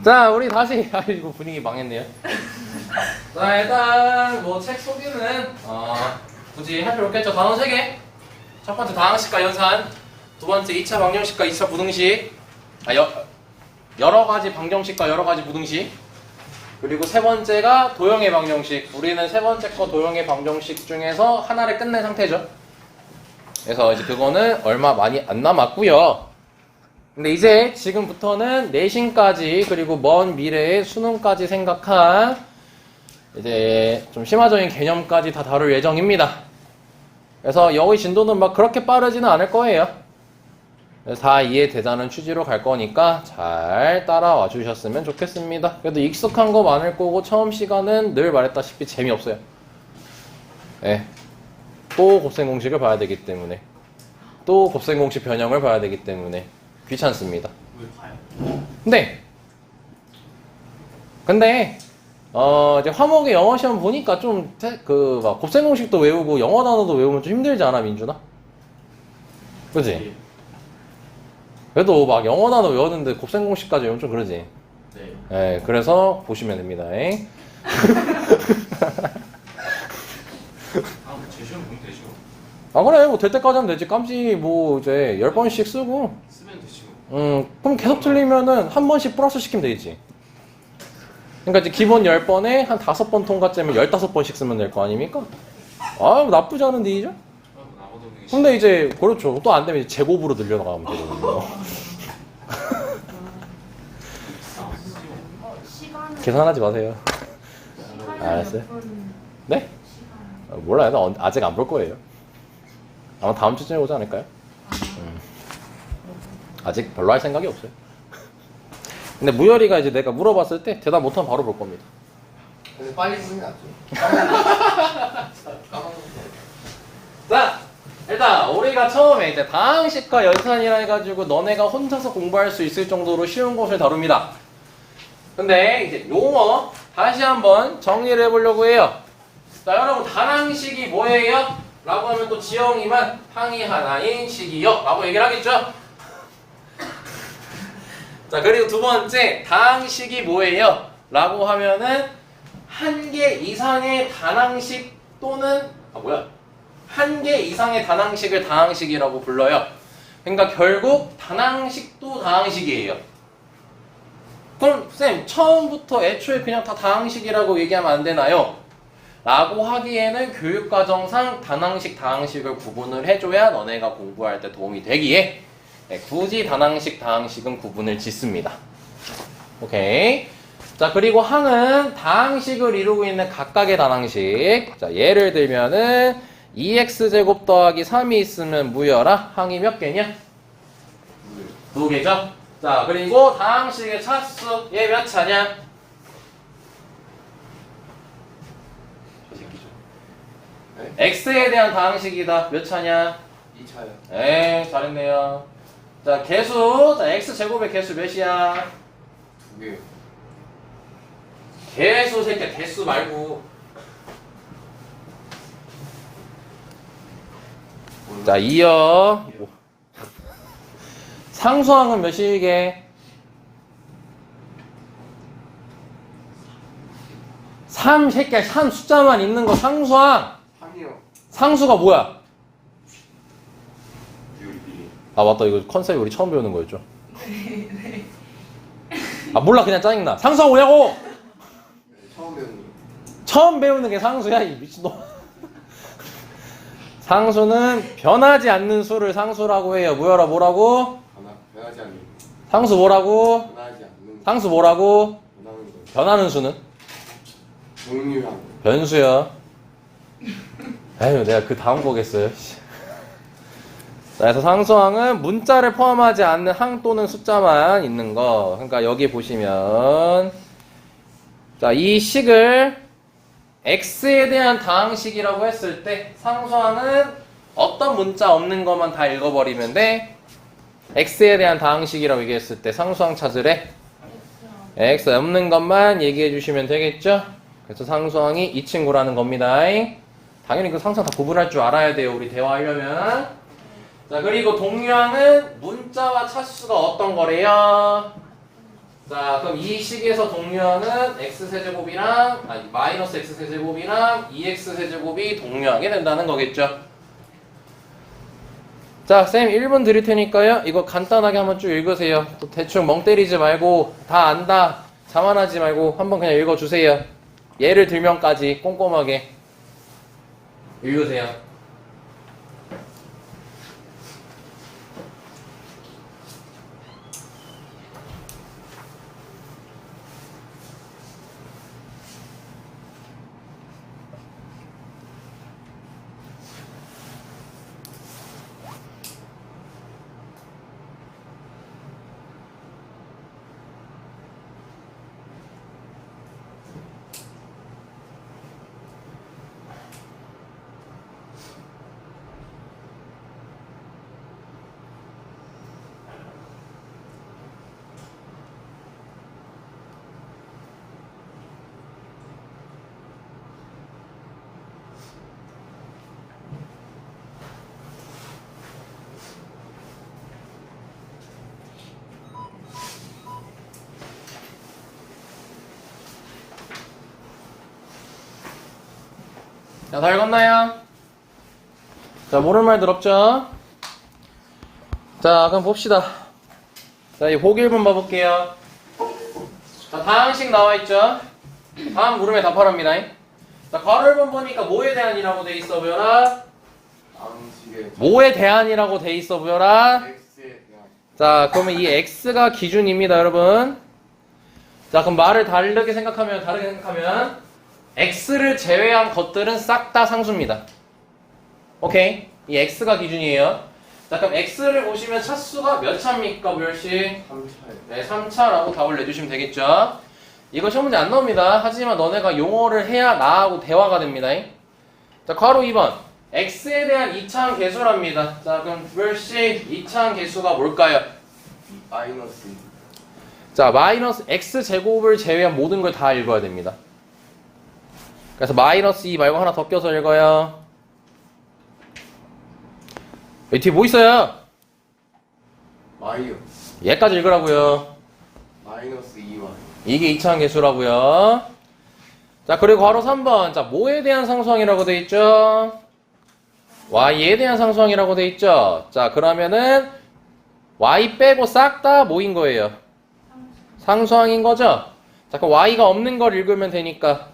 자, 우리 다시 아이고 분위기 망했네요. 자, 일단 뭐 책 소개는 굳이 할 필요 없겠죠. 단어 3개. 첫 번째 다항식과 연산, 두 번째 2차 방정식과 2차 부등식, 여러 가지 방정식과 여러 가지 부등식, 그리고 세 번째가 도형의 방정식. 우리는 세 번째 거 도형의 방정식 중에서 하나를 끝낸 상태죠. 그래서 이제 그거는 얼마 많이 안 남았고요. 근데 이제 지금부터는 내신까지 그리고 먼 미래의 수능까지 생각한 이제 좀 심화적인 개념까지 다 다룰 예정입니다. 그래서 여기 진도는 막 그렇게 빠르지는 않을 거예요. 다 이해되자는 취지로 갈 거니까 잘 따라와 주셨으면 좋겠습니다. 그래도 익숙한 거 많을 거고 처음 시간은 늘 말했다시피 재미없어요. 네. 또 곱셈 공식을 봐야 되기 때문에 또 곱셈 공식 변형을 봐야 되기 때문에 귀찮습니다. 왜 봐요? 근데 이제 화목의 영어 시험 보니까 좀 막 곱셈 공식도 외우고 영어 단어도 외우면 좀 힘들지 않아, 민준아? 그지? 그래도 막 영어 단어 외웠는데 곱셈 공식까지 외우면 좀 그러지. 네. 네, 그래서 보시면 됩니다. 제 시험 보면 되죠. 아, 그래, 뭐 될 때까지 하면 되지. 깜찍이 뭐 이제 10번씩 쓰고. 쓰면 되죠. 그럼 계속 틀리면은 한 번씩 플러스 시키면 되지. 그러니까 이제 기본 10번에 한 5번 통과점을 15번씩 쓰면 될 거 아닙니까? 아, 나쁘지 않은 일이죠? 근데 이제, 그렇죠. 또 안 되면 이제 제곱으로 늘려나가면 되거든요. 계산하지 마세요. 알았어요? 네? 몰라요. 나 아직 안 볼 거예요. 아마 다음 주쯤에 오지 않을까요? 아직 별로 할 생각이 없어요. 근데 무열이가 이제 내가 물어봤을 때 대답 못하면 바로 볼 겁니다. 근데 빨리 쓰는 게 낫죠. 자, 일단 우리가 처음에 이제 다항식과 연산이라 해가지고 너네가 혼자서 공부할 수 있을 정도로 쉬운 것을 다룹니다. 근데 이제 용어 다시 한번 정리를 해보려고 해요. 자, 여러분 다항식이 뭐예요? 라고 하면 또 지영이만 항이 하나인 식이요 라고 얘기를 하겠죠? 자, 그리고 두 번째 다항식이 뭐예요? 라고 하면은 한 개 이상의 단항식 또는 한 개 이상의 단항식을 다항식이라고 불러요. 그러니까 결국 단항식도 다항식이에요. 그럼 쌤 처음부터 애초에 그냥 다 다항식이라고 얘기하면 안 되나요? 라고 하기에는 교육과정상 단항식, 다항식을 구분을 해줘야 너네가 공부할 때 도움이 되기에 굳이 단항식, 다항식은 구분을 짓습니다. 오케이. 자, 그리고 항은 다항식을 이루고 있는 각각의 단항식. 자, 예를 들면은 2x제곱 더하기 3이 있으면 무열아. 항이 몇 개냐? 2개죠? 자, 그리고 다항식의 차수. 얘 몇 차냐? x에 대한 다항식이다. 몇 차냐? 2차요. 네, 잘했네요. 자, 개수. 자, x제곱의 개수 몇이야? 2개요. 개수 새끼야. 개수 말고. 자, 이어. 상수항은 몇이게? 3 새끼야. 3 숫자만 있는 거 상수항. 3이요. 상수가 뭐야? 아, 맞다. 이거 컨셉이 우리 처음 배우는 거였죠? 네. 아, 몰라. 그냥 짜증나. 상수가 뭐냐고! 네, 처음 배우는 거. 처음 배우는 게 상수야, 이 미친놈. 상수는 변하지 않는 수를 상수라고 해요. 무열아, 뭐라고? 변하지 않는 거. 상수 뭐라고? 변하지 않는 거. 상수 뭐라고? 변하는 거. 변하는 수는? 종류한 거. 변수야. 에휴, 내가 그 다음 거겠어요. 자, 그래서 상수항은 문자를 포함하지 않는 항 또는 숫자만 있는 거. 그러니까 여기 보시면 자, 이 식을 x에 대한 다항식이라고 했을 때 상수항은 어떤 문자 없는 것만 다 읽어버리면 돼. x에 대한 다항식이라고 얘기했을 때 상수항 찾으래. x 없는 것만 얘기해 주시면 되겠죠? 그래서 상수항이 이 친구라는 겁니다. 당연히 그 상수항 다 구분할 줄 알아야 돼요. 우리 대화하려면. 자, 그리고 동류항은 문자와 차수가 어떤 거래요? 자, 그럼 이 식에서 동류항은 x세제곱이랑 아니 마이너스 x세제곱이랑 2x세제곱이 동류하게 된다는 거겠죠. 자, 쌤 1분 드릴 테니까요. 이거 간단하게 한번 쭉 읽으세요. 또 대충 멍 때리지 말고 다 안다 자만하지 말고 한번 그냥 읽어주세요. 예를 들면까지 꼼꼼하게 읽으세요. 자, 다 읽었나요? 자, 모르는 말들 없죠? 자, 그럼 봅시다. 자, 이 보기 1번 봐볼게요. 자, 다항식 나와있죠? 다음 물음에 답하랍니다. 자, 괄호 1번 보니까 뭐에 대한이라고 돼 있어 보여라? 방식의 뭐에 대한이라고 돼 있어 보여라? x에 대한 자, 그러면 이 x가 기준입니다, 여러분. 자, 그럼 말을 다르게 생각하면 x를 제외한 것들은 싹 다 상수입니다. 오케이? 이 x가 기준이에요. 자, 그럼 x를 보시면 차수가 몇 차입니까, 무열씨? 3차에 네, 3차라고 답을 내주시면 되겠죠. 이거 시험 문제 안 나옵니다. 하지만 너네가 용어를 해야 나하고 대화가 됩니다. 자, 괄호 2번. x에 대한 2차항 계수랍니다. 자, 그럼 무열씨 2차항 계수가 뭘까요? 마이너스 자, 마이너스 x제곱을 제외한 모든 걸 다 읽어야 됩니다. 그래서 마이너스 2 말고 하나 더 껴서 읽어요. 여기 뒤에 뭐 있어요? 마이어 얘까지 읽으라고요. 마이너스 2y 이게 2차항 계수라고요. 자, 그리고 괄호 3번. 자, 뭐에 대한 상수항이라고 돼 있죠? y에 대한 상수항이라고 돼 있죠? 자, 그러면은 y 빼고 싹 다 뭐인 거예요? 상수항인 거죠? 자, 그럼 y가 없는 걸 읽으면 되니까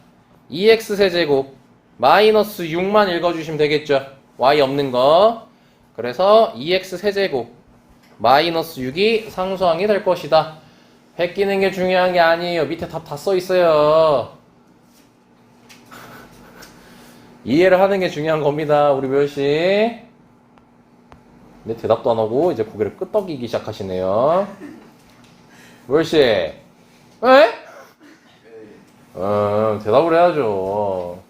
2x 세제곱 마이너스 6만 읽어주시면 되겠죠? y 없는 거. 그래서 2x 세제곱 마이너스 6이 상수항이 될 것이다. 베끼는 게 중요한 게 아니에요. 밑에 답 다 써 있어요. 이해를 하는 게 중요한 겁니다. 우리 멸씨. 내 대답도 안 하고 이제 고개를 끄덕이기 시작하시네요. 멸씨. 에? 대답을 해야죠.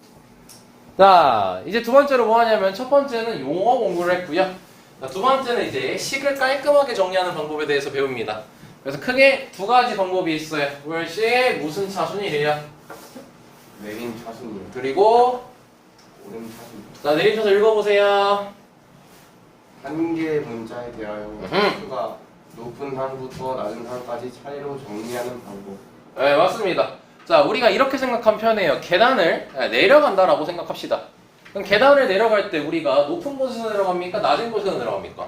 자, 이제 두 번째로 뭐 하냐면 첫 번째는 용어 공부를 했고요. 자, 두 번째는 이제 식을 깔끔하게 정리하는 방법에 대해서 배웁니다. 그래서 크게 두 가지 방법이 있어요. 무열씨 무슨 차순이래요? 내림 차순이요 그리고 오름 차순 자, 내리셔서 읽어보세요. 한 개의 문자에 대하여 수가 높은 항부터 낮은 항까지 차례로 정리하는 방법 네, 맞습니다. 자, 우리가 이렇게 생각하면 편해요. 계단을 내려간다라고 생각합시다. 그럼 계단을 내려갈 때 우리가 높은 곳에서 내려갑니까? 낮은 곳에서 내려갑니까?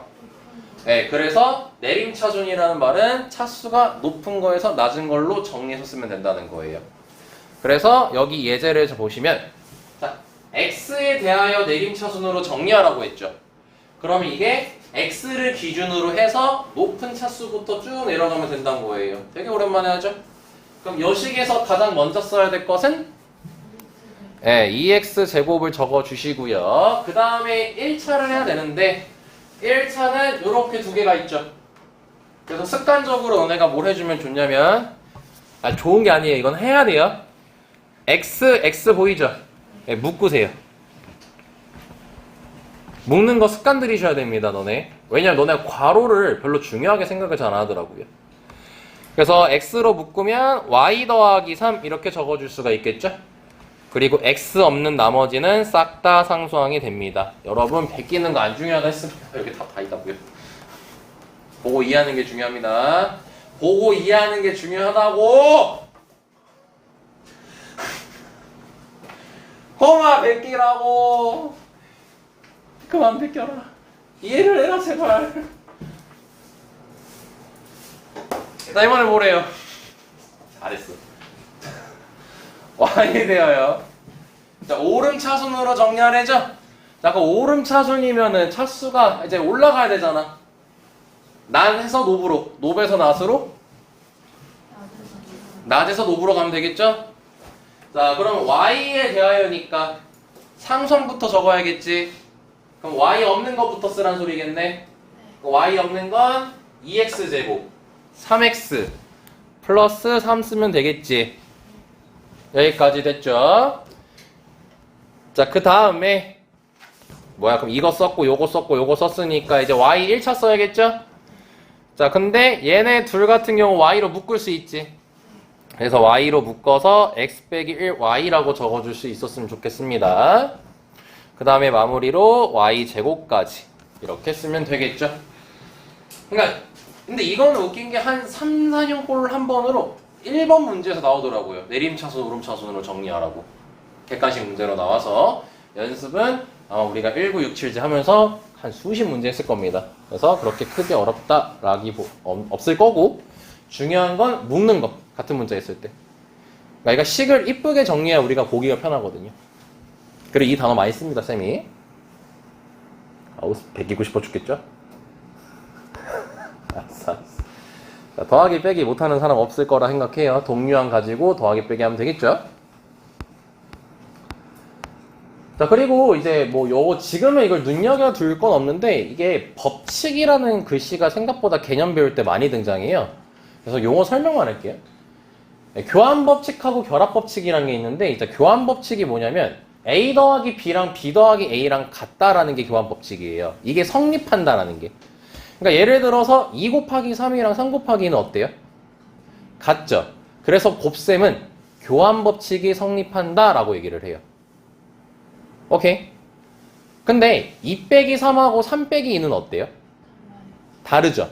네, 그래서 내림차순이라는 말은 차수가 높은 거에서 낮은 걸로 정리해서 쓰면 된다는 거예요. 그래서 여기 예제를 보시면 자, x에 대하여 내림차순으로 정리하라고 했죠. 그러면 이게 x를 기준으로 해서 높은 차수부터 쭉 내려가면 된다는 거예요. 되게 오랜만에 하죠? 그럼 요식에서 가장 먼저 써야 될 것은 2x 제곱을 적어 주시고요. 그 다음에 1차를 해야 되는데 1차는 이렇게 두 개가 있죠. 그래서 습관적으로 너네가 뭘 해주면 좋냐면 좋은 게 아니에요. 이건 해야 돼요. x 보이죠? 묶으세요. 묶는 거 습관 들이셔야 됩니다. 너네. 왜냐면 너네가 괄호를 별로 중요하게 생각을 잘 안 하더라고요. 그래서 x로 묶으면 y 더하기 3 이렇게 적어줄 수가 있겠죠? 그리고 x 없는 나머지는 싹 다 상수항이 됩니다. 여러분 베끼는 거 안 중요하다 했습니다. 여기 다 있다고요. 보고 이해하는 게 중요합니다. 보고 이해하는 게 중요하다고. 홈아 베끼라고. 그만 베껴라. 이해를 해라 제발. 자 이번에 뭐래요? 잘했어. y에 대하여 자 오름차순으로 정리하래죠. 자 그럼 오름차순이면은 차수가 이제 올라가야 되잖아. 난에서 노브로, 노브에서 낫으로, 낮에서 노브로 가면 되겠죠? 자 그럼 y에 대하여니까 상선부터 적어야겠지. 그럼 y 없는 것부터 쓰란 소리겠네. y 없는 건 2x제곱 3x 플러스 3 쓰면 되겠지. 여기까지 됐죠? 자 그 다음에 뭐야 그럼 이거 썼고 요거 썼고 요거 썼으니까 이제 y 1차 써야겠죠? 자 근데 얘네 둘 같은 경우 y로 묶을 수 있지. 그래서 y로 묶어서 x 빼기 1y라고 적어줄 수 있었으면 좋겠습니다. 그 다음에 마무리로 y 제곱까지 이렇게 쓰면 되겠죠. 그러니까 근데 이거는 웃긴 게 한 3, 4년 꼴 한 번으로 1번 문제에서 나오더라고요. 내림차순, 오름차순으로 정리하라고. 객관식 문제로 나와서 연습은 아마 우리가 1967제 하면서 한 수십 문제 했을 겁니다. 그래서 그렇게 크게 어렵다라기 없을 거고 중요한 건 묶는 거. 같은 문제 했을 때. 그러니까 식을 이쁘게 정리해야 우리가 보기가 편하거든요. 그리고 이 단어 많이 씁니다, 쌤이. 아우, 베끼고 싶어 죽겠죠? 알았어. 자, 더하기 빼기 못하는 사람 없을 거라 생각해요. 동류항 가지고 더하기 빼기 하면 되겠죠? 자, 그리고 이제 뭐 요거 지금은 이걸 눈여겨둘 건 없는데 이게 법칙이라는 글씨가 생각보다 개념 배울 때 많이 등장해요. 그래서 용어 설명만 할게요. 교환법칙하고 결합법칙이라는 게 있는데 이제 교환법칙이 뭐냐면 A 더하기 B랑 B 더하기 A랑 같다라는 게 교환법칙이에요. 이게 성립한다라는 게. 그러니까 예를 들어서 2 곱하기 3이랑 3 곱하기는 어때요? 같죠? 그래서 곱셈은 교환법칙이 성립한다라고 얘기를 해요. 오케이? 근데 2 빼기 3하고 3 빼기 2는 어때요? 다르죠?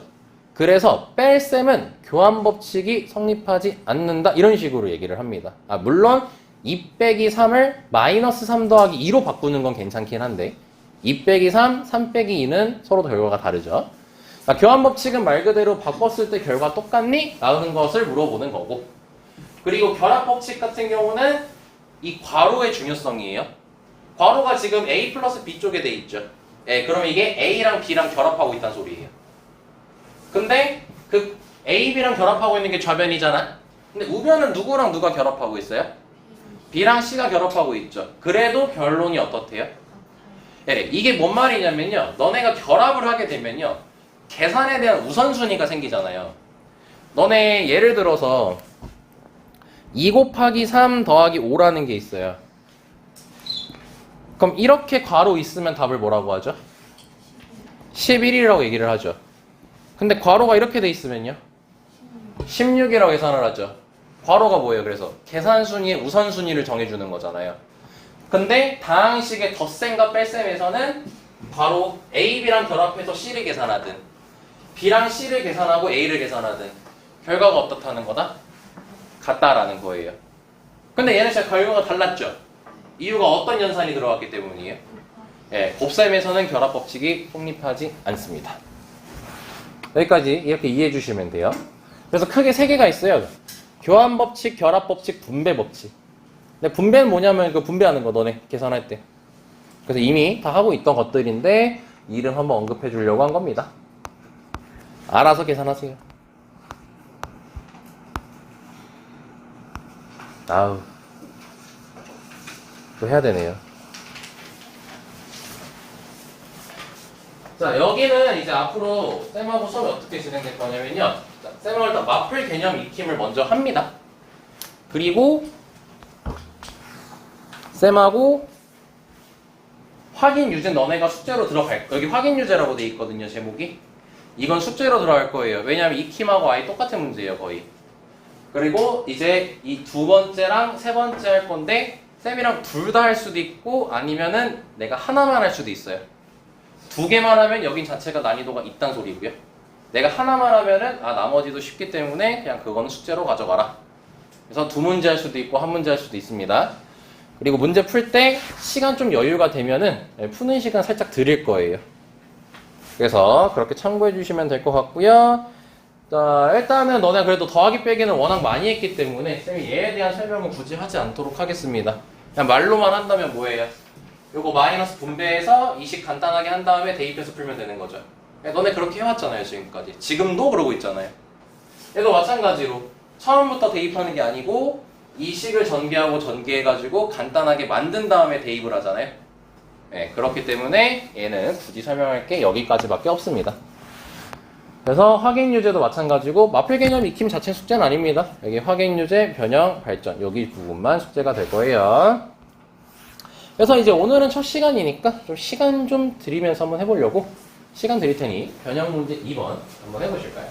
그래서 뺄셈은 교환법칙이 성립하지 않는다 이런 식으로 얘기를 합니다. 물론 2 빼기 3을 마이너스 3 더하기 2로 바꾸는 건 괜찮긴 한데 2 빼기 3, 3 빼기 2는 서로 결과가 다르죠. 교환법칙은 말 그대로 바꿨을 때 결과 똑같니? 라는 것을 물어보는 거고 그리고 결합법칙 같은 경우는 이 괄호의 중요성이에요. 괄호가 지금 A 플러스 B 쪽에 돼 있죠. 예, 그럼 이게 A랑 B랑 결합하고 있다는 소리예요. 근데 그 A, B랑 결합하고 있는 게 좌변이잖아. 근데 우변은 누구랑 누가 결합하고 있어요? B랑 C가 결합하고 있죠. 그래도 결론이 어떻대요? 예, 이게 뭔 말이냐면요. 너네가 결합을 하게 되면요. 계산에 대한 우선순위가 생기잖아요. 너네 예를 들어서 2 곱하기 3 더하기 5라는 게 있어요. 그럼 이렇게 괄호 있으면 답을 뭐라고 하죠? 11이라고 얘기를 하죠. 근데 괄호가 이렇게 돼 있으면요? 16이라고 계산을 하죠. 괄호가 뭐예요? 그래서 계산순위의 우선순위를 정해주는 거잖아요. 근데 다항식의 덧셈과 뺄셈에서는 괄호 A, B랑 결합해서 C를 계산하든 B랑 C를 계산하고 A를 계산하든 결과가 어떻다는 거다? 같다라는 거예요. 근데 얘는 진짜 결과가 달랐죠? 이유가 어떤 연산이 들어갔기 때문이에요? 예, 곱셈에서는 결합법칙이 성립하지 않습니다. 여기까지 이렇게 이해해 주시면 돼요. 그래서 크게 세 개가 있어요. 교환법칙, 결합법칙, 분배법칙. 근데 분배는 뭐냐면 그 분배하는 거 너네 계산할 때. 그래서 이미 다 하고 있던 것들인데 이름 한번 언급해 주려고 한 겁니다. 알아서 계산하세요. 아우, 또 해야 되네요. 자, 여기는 이제 앞으로 쌤하고 수업이 어떻게 진행될 거냐면요. 자, 쌤은 일단 마플 개념 익힘을 먼저 합니다. 그리고 쌤하고 확인 유제 너네가 숙제로 들어갈 거예요. 여기 확인 유제라고 돼 있거든요, 제목이. 이건 숙제로 들어갈 거예요. 왜냐하면 익힘하고 아예 똑같은 문제예요, 거의. 그리고 이제 이 두 번째랑 세 번째 할 건데 쌤이랑 둘 다 할 수도 있고 아니면은 내가 하나만 할 수도 있어요. 두 개만 하면 여긴 자체가 난이도가 있단 소리고요. 내가 하나만 하면은 나머지도 쉽기 때문에 그냥 그거는 숙제로 가져가라. 그래서 두 문제 할 수도 있고 한 문제 할 수도 있습니다. 그리고 문제 풀 때 시간 좀 여유가 되면은 푸는 시간 살짝 드릴 거예요. 그래서 그렇게 참고해 주시면 될 것 같고요. 자, 일단은 너네 그래도 더하기 빼기는 워낙 많이 했기 때문에 쌤이 얘에 대한 설명은 굳이 하지 않도록 하겠습니다. 그냥 말로만 한다면 뭐예요? 요거 마이너스 분배해서 이식 간단하게 한 다음에 대입해서 풀면 되는 거죠. 너네 그렇게 해왔잖아요, 지금까지. 지금도 그러고 있잖아요. 얘도 마찬가지로 처음부터 대입하는 게 아니고 이식을 전개하고 전개해가지고 간단하게 만든 다음에 대입을 하잖아요. 네, 그렇기 때문에 얘는 굳이 설명할 게 여기까지밖에 없습니다. 그래서 확인유제도 마찬가지고 마필 개념 익힘 자체 숙제는 아닙니다. 여기 확인유제, 변형, 발전 여기 부분만 숙제가 될 거예요. 그래서 이제 오늘은 첫 시간이니까 좀 시간 좀 드리면서 한번 해보려고 시간 드릴 테니 변형 문제 2번 한번 해보실까요?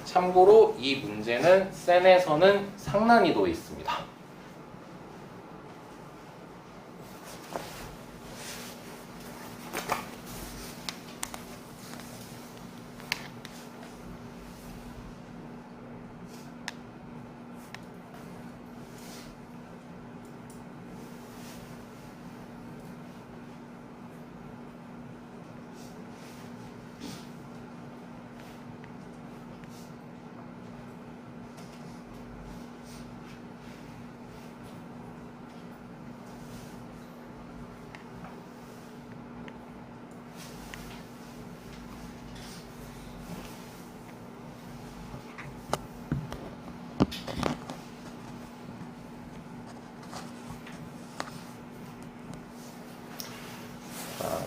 참고로 이 문제는 센에서는 상난이도에 있습니다.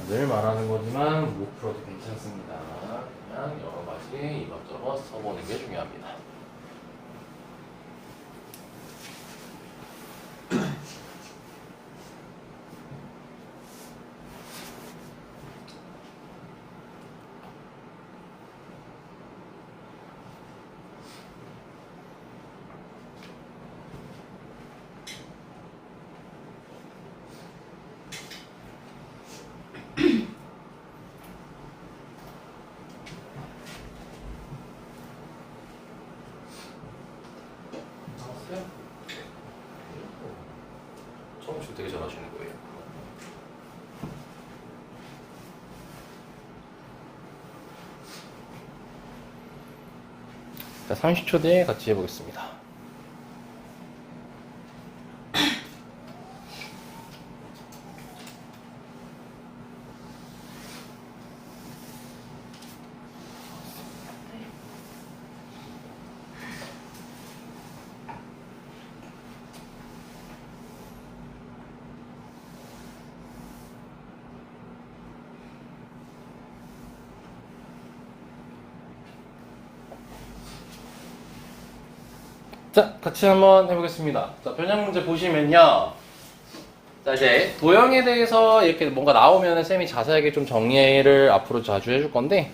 늘 말하는 거지만 못 풀어도 괜찮습니다. 그냥 여러 가지 이것저것 써보는 게 중요합니다. 처음 줄 되게 잘하시는 거예요. 자, 30초 뒤에 같이 해보겠습니다. 자, 같이 한번 해보겠습니다. 자, 변형 문제 보시면요. 자, 이제 도형에 대해서 이렇게 뭔가 나오면 쌤이 자세하게 좀 정리를 앞으로 자주 해줄 건데,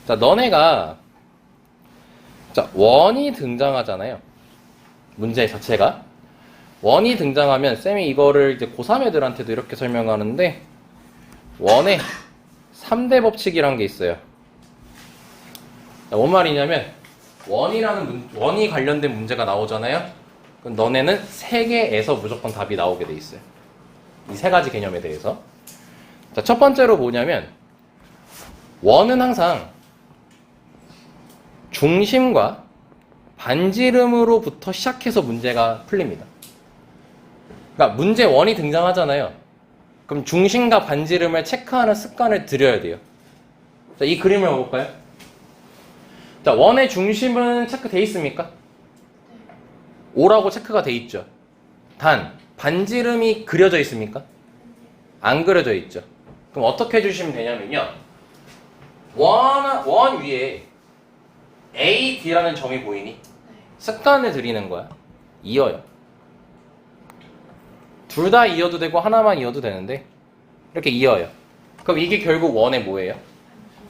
자, 너네가, 자, 원이 등장하잖아요. 문제 자체가. 원이 등장하면 쌤이 이거를 이제 고3 애들한테도 이렇게 설명하는데, 원의 3대 법칙이란 게 있어요. 자, 뭔 말이냐면, 원이 관련된 문제가 나오잖아요. 그럼 너네는 3개에서 무조건 답이 나오게 돼 있어요. 이 3가지 개념에 대해서. 자, 첫 번째로 뭐냐면 원은 항상 중심과 반지름으로부터 시작해서 문제가 풀립니다. 그러니까 문제 원이 등장하잖아요. 그럼 중심과 반지름을 체크하는 습관을 들여야 돼요. 자, 이 그림을 볼까요? 자, 원의 중심은 체크돼 있습니까? 5라고 체크가 돼 있죠. 단, 반지름이 그려져 있습니까? 안 그려져 있죠. 그럼 어떻게 해주시면 되냐면요. 원 위에 A, D라는 점이 보이니? 습관을 들이는 거야. 이어요. 둘 다 이어도 되고 하나만 이어도 되는데 이렇게 이어요. 그럼 이게 결국 원의 뭐예요?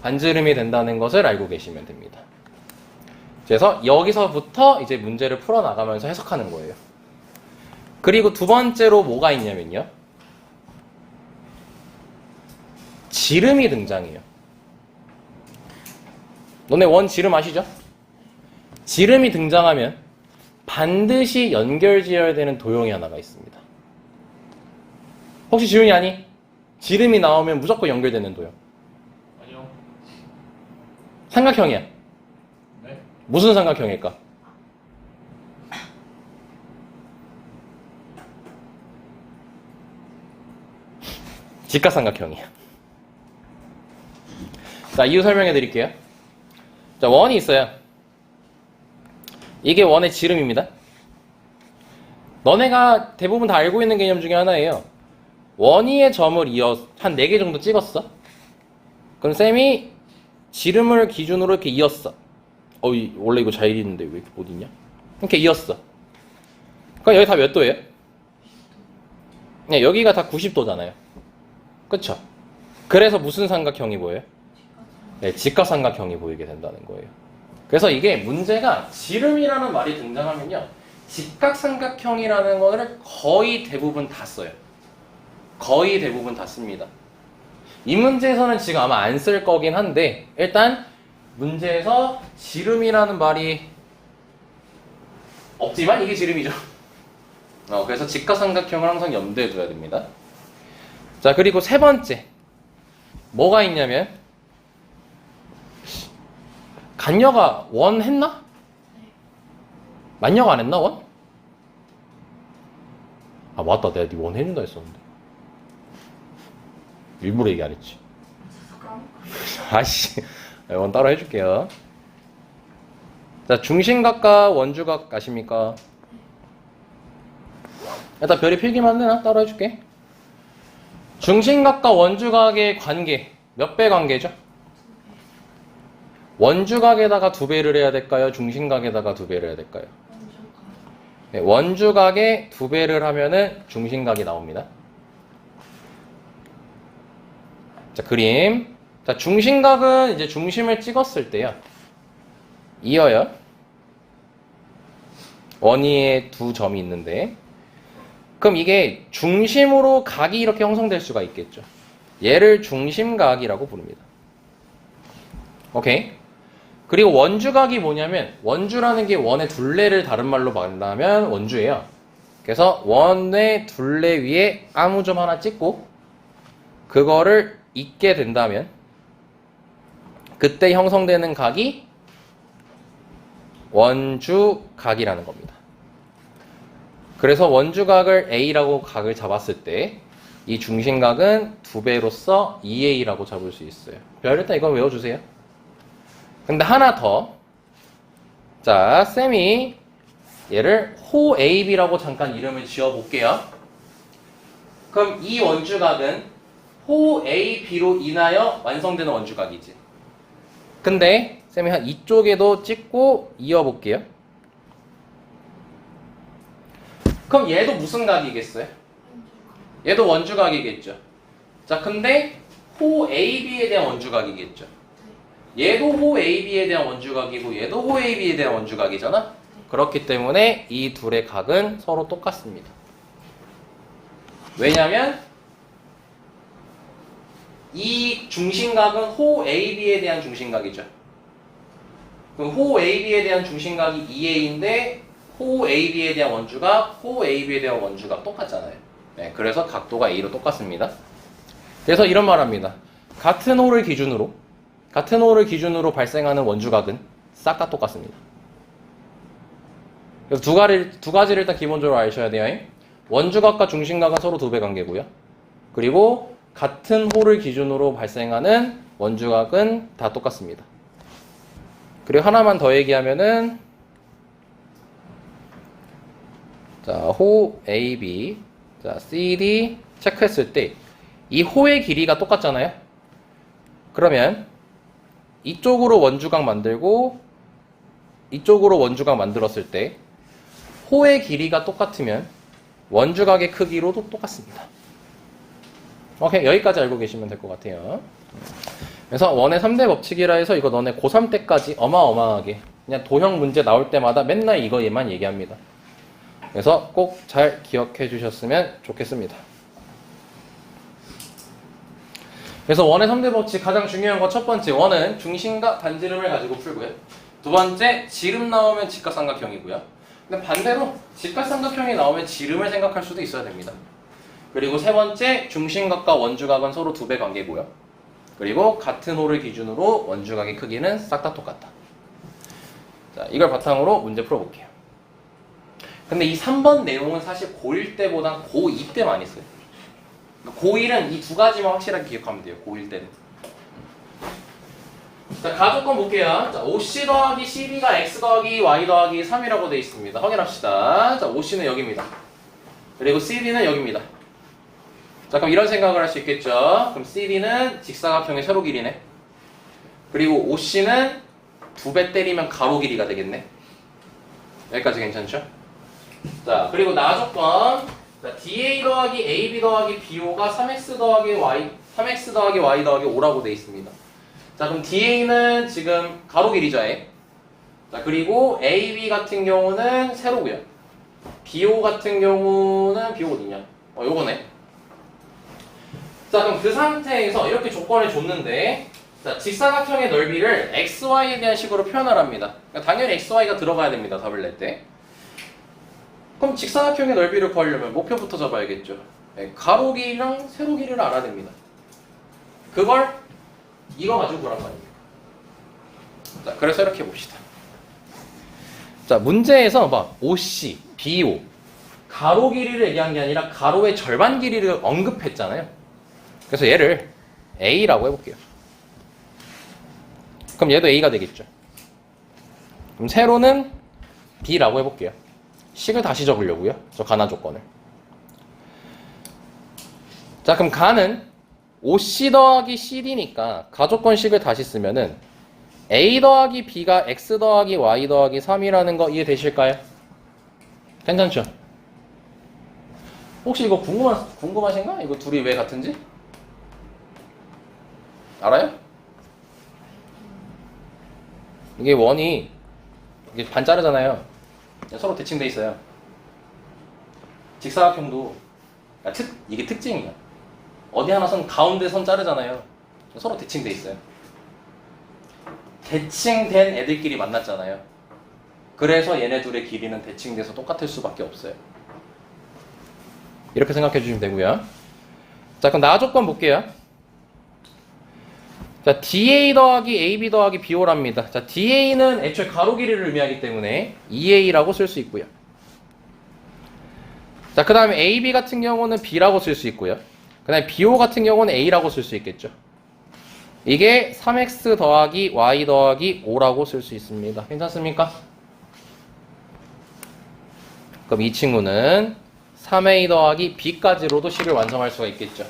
반지름이 된다는 것을 알고 계시면 됩니다. 그래서 여기서부터 이제 문제를 풀어나가면서 해석하는 거예요. 그리고 두 번째로 뭐가 있냐면요. 지름이 등장해요. 너네 원 지름 아시죠? 지름이 등장하면 반드시 연결지어야 되는 도형이 하나가 있습니다. 혹시 지훈이 아니? 지름이 나오면 무조건 연결되는 도형. 아니요. 삼각형이야. 네? 무슨 삼각형일까? 직각삼각형이야. 자, 이유 설명해 드릴게요. 자, 원이 있어요. 이게 원의 지름입니다. 너네가 대부분 다 알고 있는 개념 중에 하나예요. 원위의 점을 한 4개 정도 찍었어. 그럼 쌤이 지름을 기준으로 이렇게 이었어. 원래 이거 잘 읽는데 왜 이렇게 못 읽냐? 이렇게 이었어. 그럼 여기 다 몇 도예요? 네, 여기가 다 90도잖아요. 그쵸? 그래서 무슨 삼각형이 보여요? 네, 직각삼각형이 보이게 된다는 거예요. 그래서 이게 문제가 지름이라는 말이 등장하면요, 직각삼각형이라는 거를 거의 대부분 다 써요. 거의 대부분 다 씁니다. 이 문제에서는 지금 아마 안 쓸 거긴 한데, 일단 문제에서 지름이라는 말이 없지만 이게 지름이죠. 그래서 직각삼각형을 항상 염두에 둬야 됩니다. 자, 그리고 세 번째 뭐가 있냐면, 간여가 원 했나? 만여가 안 했나 원? 아 맞다, 내가 니 원 해준다 했었는데 일부러 얘기 안 했지. 아씨, 원 따로 해줄게요. 자, 중심각과 원주각 아십니까? 일단 별이 필기만 되나? 따로 해줄게. 중심각과 원주각의 관계 몇 배 관계죠? 원주각에다가 2배를 해야 될까요? 중심각에다가 2배를 해야 될까요? 네, 원주각에 2배를 하면은 중심각이 나옵니다. 자, 그림. 자, 중심각은 이제 중심을 찍었을 때요, 이어요. 원위에 2점이 있는데, 그럼 이게 중심으로 각이 이렇게 형성될 수가 있겠죠. 얘를 중심각이라고 부릅니다. 오케이. 그리고 원주각이 뭐냐면, 원주라는 게 원의 둘레를 다른 말로 말하면 원주예요. 그래서 원의 둘레 위에 아무 점 하나 찍고 그거를 잇게 된다면 그때 형성되는 각이 원주각이라는 겁니다. 그래서 원주각을 A라고 각을 잡았을 때 이 중심각은 2배로서 2A라고 잡을 수 있어요. 일단 이거 외워주세요. 근데 하나 더. 자, 쌤이 얘를 호 AB라고 잠깐 이름을 지어볼게요. 그럼 이 원주각은 호 AB로 인하여 완성되는 원주각이지. 근데 쌤이 한 이쪽에도 찍고 이어볼게요. 그럼 얘도 무슨 각이겠어요? 얘도 원주각이겠죠. 자, 근데 호 AB에 대한 원주각이겠죠. 얘도 호 AB에 대한 원주각이고 얘도 호 AB에 대한 원주각이잖아. 그렇기 때문에 이 둘의 각은 서로 똑같습니다. 왜냐면 이 중심각은 호 AB에 대한 중심각이죠. 그럼 호 AB에 대한 중심각이 2A인데 호 AB에 대한 원주각, 호 AB에 대한 원주각 똑같잖아요. 네, 그래서 각도가 A로 똑같습니다. 그래서 이런 말 합니다. 같은 호를 기준으로 발생하는 원주각은 싹 다 똑같습니다. 그래서 두 가지를 일단 기본적으로 아셔야 돼요. 원주각과 중심각은 서로 2배 관계고요. 그리고 같은 호를 기준으로 발생하는 원주각은 다 똑같습니다. 그리고 하나만 더 얘기하면은, 자, 호 AB, 자, CD 체크했을 때 이 호의 길이가 똑같잖아요. 그러면 이쪽으로 원주각 만들고 이쪽으로 원주각 만들었을 때 호의 길이가 똑같으면 원주각의 크기로도 똑같습니다. 오케이, 여기까지 알고 계시면 될 것 같아요. 그래서 원의 3대 법칙이라 해서 이거 너네 고3 때까지 어마어마하게 그냥 도형 문제 나올 때마다 맨날 이거 얘만 얘기합니다. 그래서 꼭 잘 기억해 주셨으면 좋겠습니다. 그래서 원의 3대 법칙 가장 중요한 거 첫 번째, 원은 중심과 반지름을 가지고 풀고요. 두 번째, 지름 나오면 직각삼각형이고요. 근데 반대로 직각삼각형이 나오면 지름을 생각할 수도 있어야 됩니다. 그리고 세 번째, 중심각과 원주각은 서로 2배 관계고요. 그리고 같은 호를 기준으로 원주각의 크기는 싹 다 똑같다. 자, 이걸 바탕으로 문제 풀어볼게요. 근데 이 3번 내용은 사실 고1 때보단 고2 때 많이 써요. 고1은 이 두 가지만 확실하게 기억하면 돼요. 고1 때는. 자, 가족권 볼게요. 자, OC 더하기 CB가 X 더하기 Y 더하기 3이라고 되어 있습니다. 확인합시다. 자, OC는 여기입니다. 그리고 CB는 여기입니다. 자, 그럼 이런 생각을 할 수 있겠죠. 그럼 CB는 직사각형의 세로 길이네. 그리고 OC는 2배 때리면 가로 길이가 되겠네. 여기까지 괜찮죠? 자, 그리고 나조건. 자, DA 더하기 AB 더하기 BO가 3X 더하기 Y 더하기 5라고 되어 있습니다. 자, 그럼 DA는 지금 가로 길이죠, 에. 자, 그리고 AB 같은 경우는 세로고요. BO 같은 경우는 BO 어디냐? 요거네. 자, 그럼 그 상태에서 이렇게 조건을 줬는데, 자, 직사각형의 넓이를 XY에 대한 식으로 표현을 합니다. 그러니까 당연히 XY가 들어가야 됩니다, 답을 낼 때. 그럼 직사각형의 넓이를 구하려면 목표부터 잡아야겠죠. 네, 가로 길이랑 세로 길이를 알아야 됩니다. 그걸 이거 가지고 구란 말입니다. 자, 그래서 이렇게 봅시다. 자, 문제에서 막 OC, BO, 가로 길이를 얘기한 게 아니라 가로의 절반 길이를 언급했잖아요. 그래서 얘를 A라고 해볼게요. 그럼 얘도 A가 되겠죠. 그럼 세로는 B라고 해볼게요. 식을 다시 적으려고요. 저 가나 조건을. 자, 그럼 가는 OC 더하기 CD니까 가조건식을 다시 쓰면은 A 더하기 B가 X 더하기 Y 더하기 3이라는 거 이해되실까요? 괜찮죠? 혹시 이거 궁금하신가? 이거 둘이 왜 같은지? 알아요? 이게 원이 이게 반 자르잖아요. 서로 대칭돼 있어요. 직사각형도 이게 특징이야. 어디 하나 선 가운데 선 자르잖아요. 서로 대칭돼 있어요. 대칭된 애들끼리 만났잖아요. 그래서 얘네 둘의 길이는 대칭돼서 똑같을 수밖에 없어요. 이렇게 생각해 주시면 되고요. 자, 그럼 나 조건 볼게요. 자, DA 더하기 AB 더하기 BO랍니다. 자, DA는 애초에 가로 길이를 의미하기 때문에 2A라고 쓸 수 있고요. 자, 그 다음에 AB 같은 경우는 B라고 쓸 수 있고요. 그 다음에 BO 같은 경우는 A라고 쓸 수 있겠죠. 이게 3X 더하기 Y 더하기 5라고 쓸 수 있습니다. 괜찮습니까? 그럼 이 친구는 3A 더하기 B까지로도 식을 완성할 수가 있겠죠.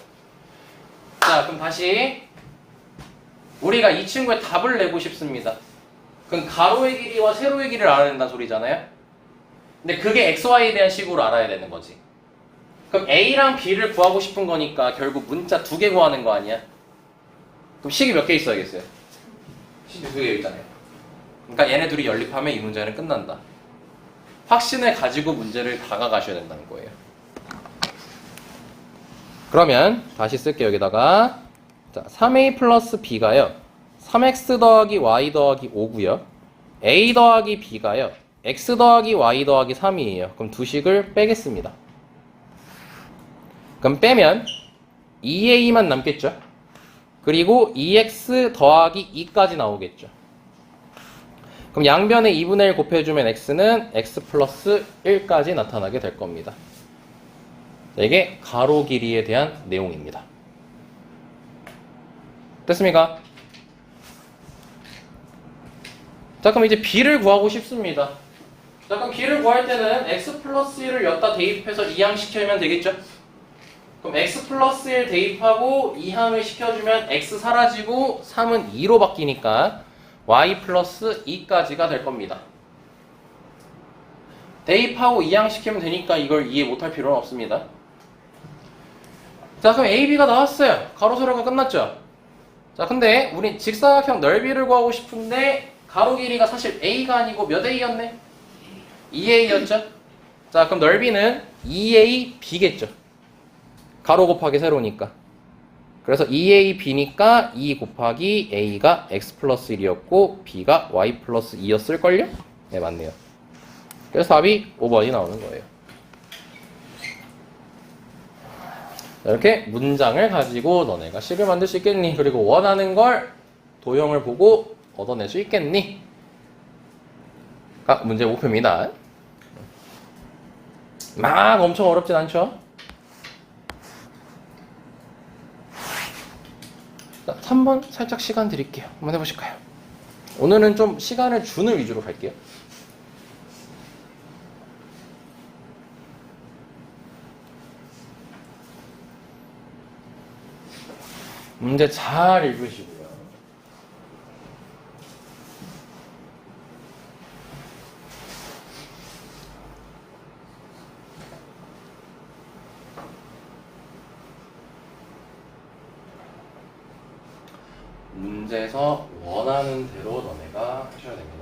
자, 그럼 다시 우리가 이 친구의 답을 내고 싶습니다. 그럼 가로의 길이와 세로의 길이를 알아야 된다는 소리잖아요. 근데 그게 XY에 대한 식으로 알아야 되는 거지. 그럼 A랑 B를 구하고 싶은 거니까 결국 문자 2개 구하는 거 아니야? 그럼 식이 몇 개 있어야겠어요? 식이 2개 있잖아요. 그러니까 얘네 둘이 연립하면 이 문제는 끝난다. 확신을 가지고 문제를 다가가셔야 된다는 거예요. 그러면 다시 쓸게요. 여기다가 자, 3A 플러스 B가요 3X 더하기 Y 더하기 5고요 A 더하기 B가요 X 더하기 Y 더하기 3이에요. 그럼 두 식을 빼겠습니다. 그럼 빼면 2A만 남겠죠. 그리고 2X 더하기 2까지 나오겠죠. 그럼 양변에 2분의 1 곱해주면 X는 X 플러스 1까지 나타나게 될 겁니다. 자, 이게 가로 길이에 대한 내용입니다. 됐습니까? 자, 그럼 이제 B를 구하고 싶습니다. 자, 그럼 B를 구할 때는 X 플러스 1을 여기다 대입해서 이항시키면 되겠죠? 그럼 X 플러스 1 대입하고 이항을 시켜주면 X 사라지고 3은 2로 바뀌니까 Y 플러스 2까지가 될 겁니다. 대입하고 이항시키면 되니까 이걸 이해 못할 필요는 없습니다. 자, 그럼 AB가 나왔어요. 가로 세로가 끝났죠? 자, 근데 우리 직사각형 넓이를 구하고 싶은데 가로 길이가 사실 A가 아니고 몇 A였네? 2A였죠? 자, 그럼 넓이는 2AB 겠죠? 가로 곱하기 세로니까. 그래서 2a, b니까 2 곱하기 a가 x 플러스 1이었고 b가 y 플러스 2였을걸요? 네, 맞네요. 그래서 답이 5번이 나오는 거예요. 이렇게 문장을 가지고 너네가 식을 만들 수 있겠니? 그리고 원하는 걸 도형을 보고 얻어낼 수 있겠니? 가 문제 목표입니다. 막 엄청 어렵진 않죠? 자, 3번 살짝 시간 드릴게요. 한번 해보실까요? 오늘은 좀 시간을 주는 위주로 갈게요. 문제 잘 읽으시고요. 문제에서 원하는 대로 너네가 하셔야 됩니다.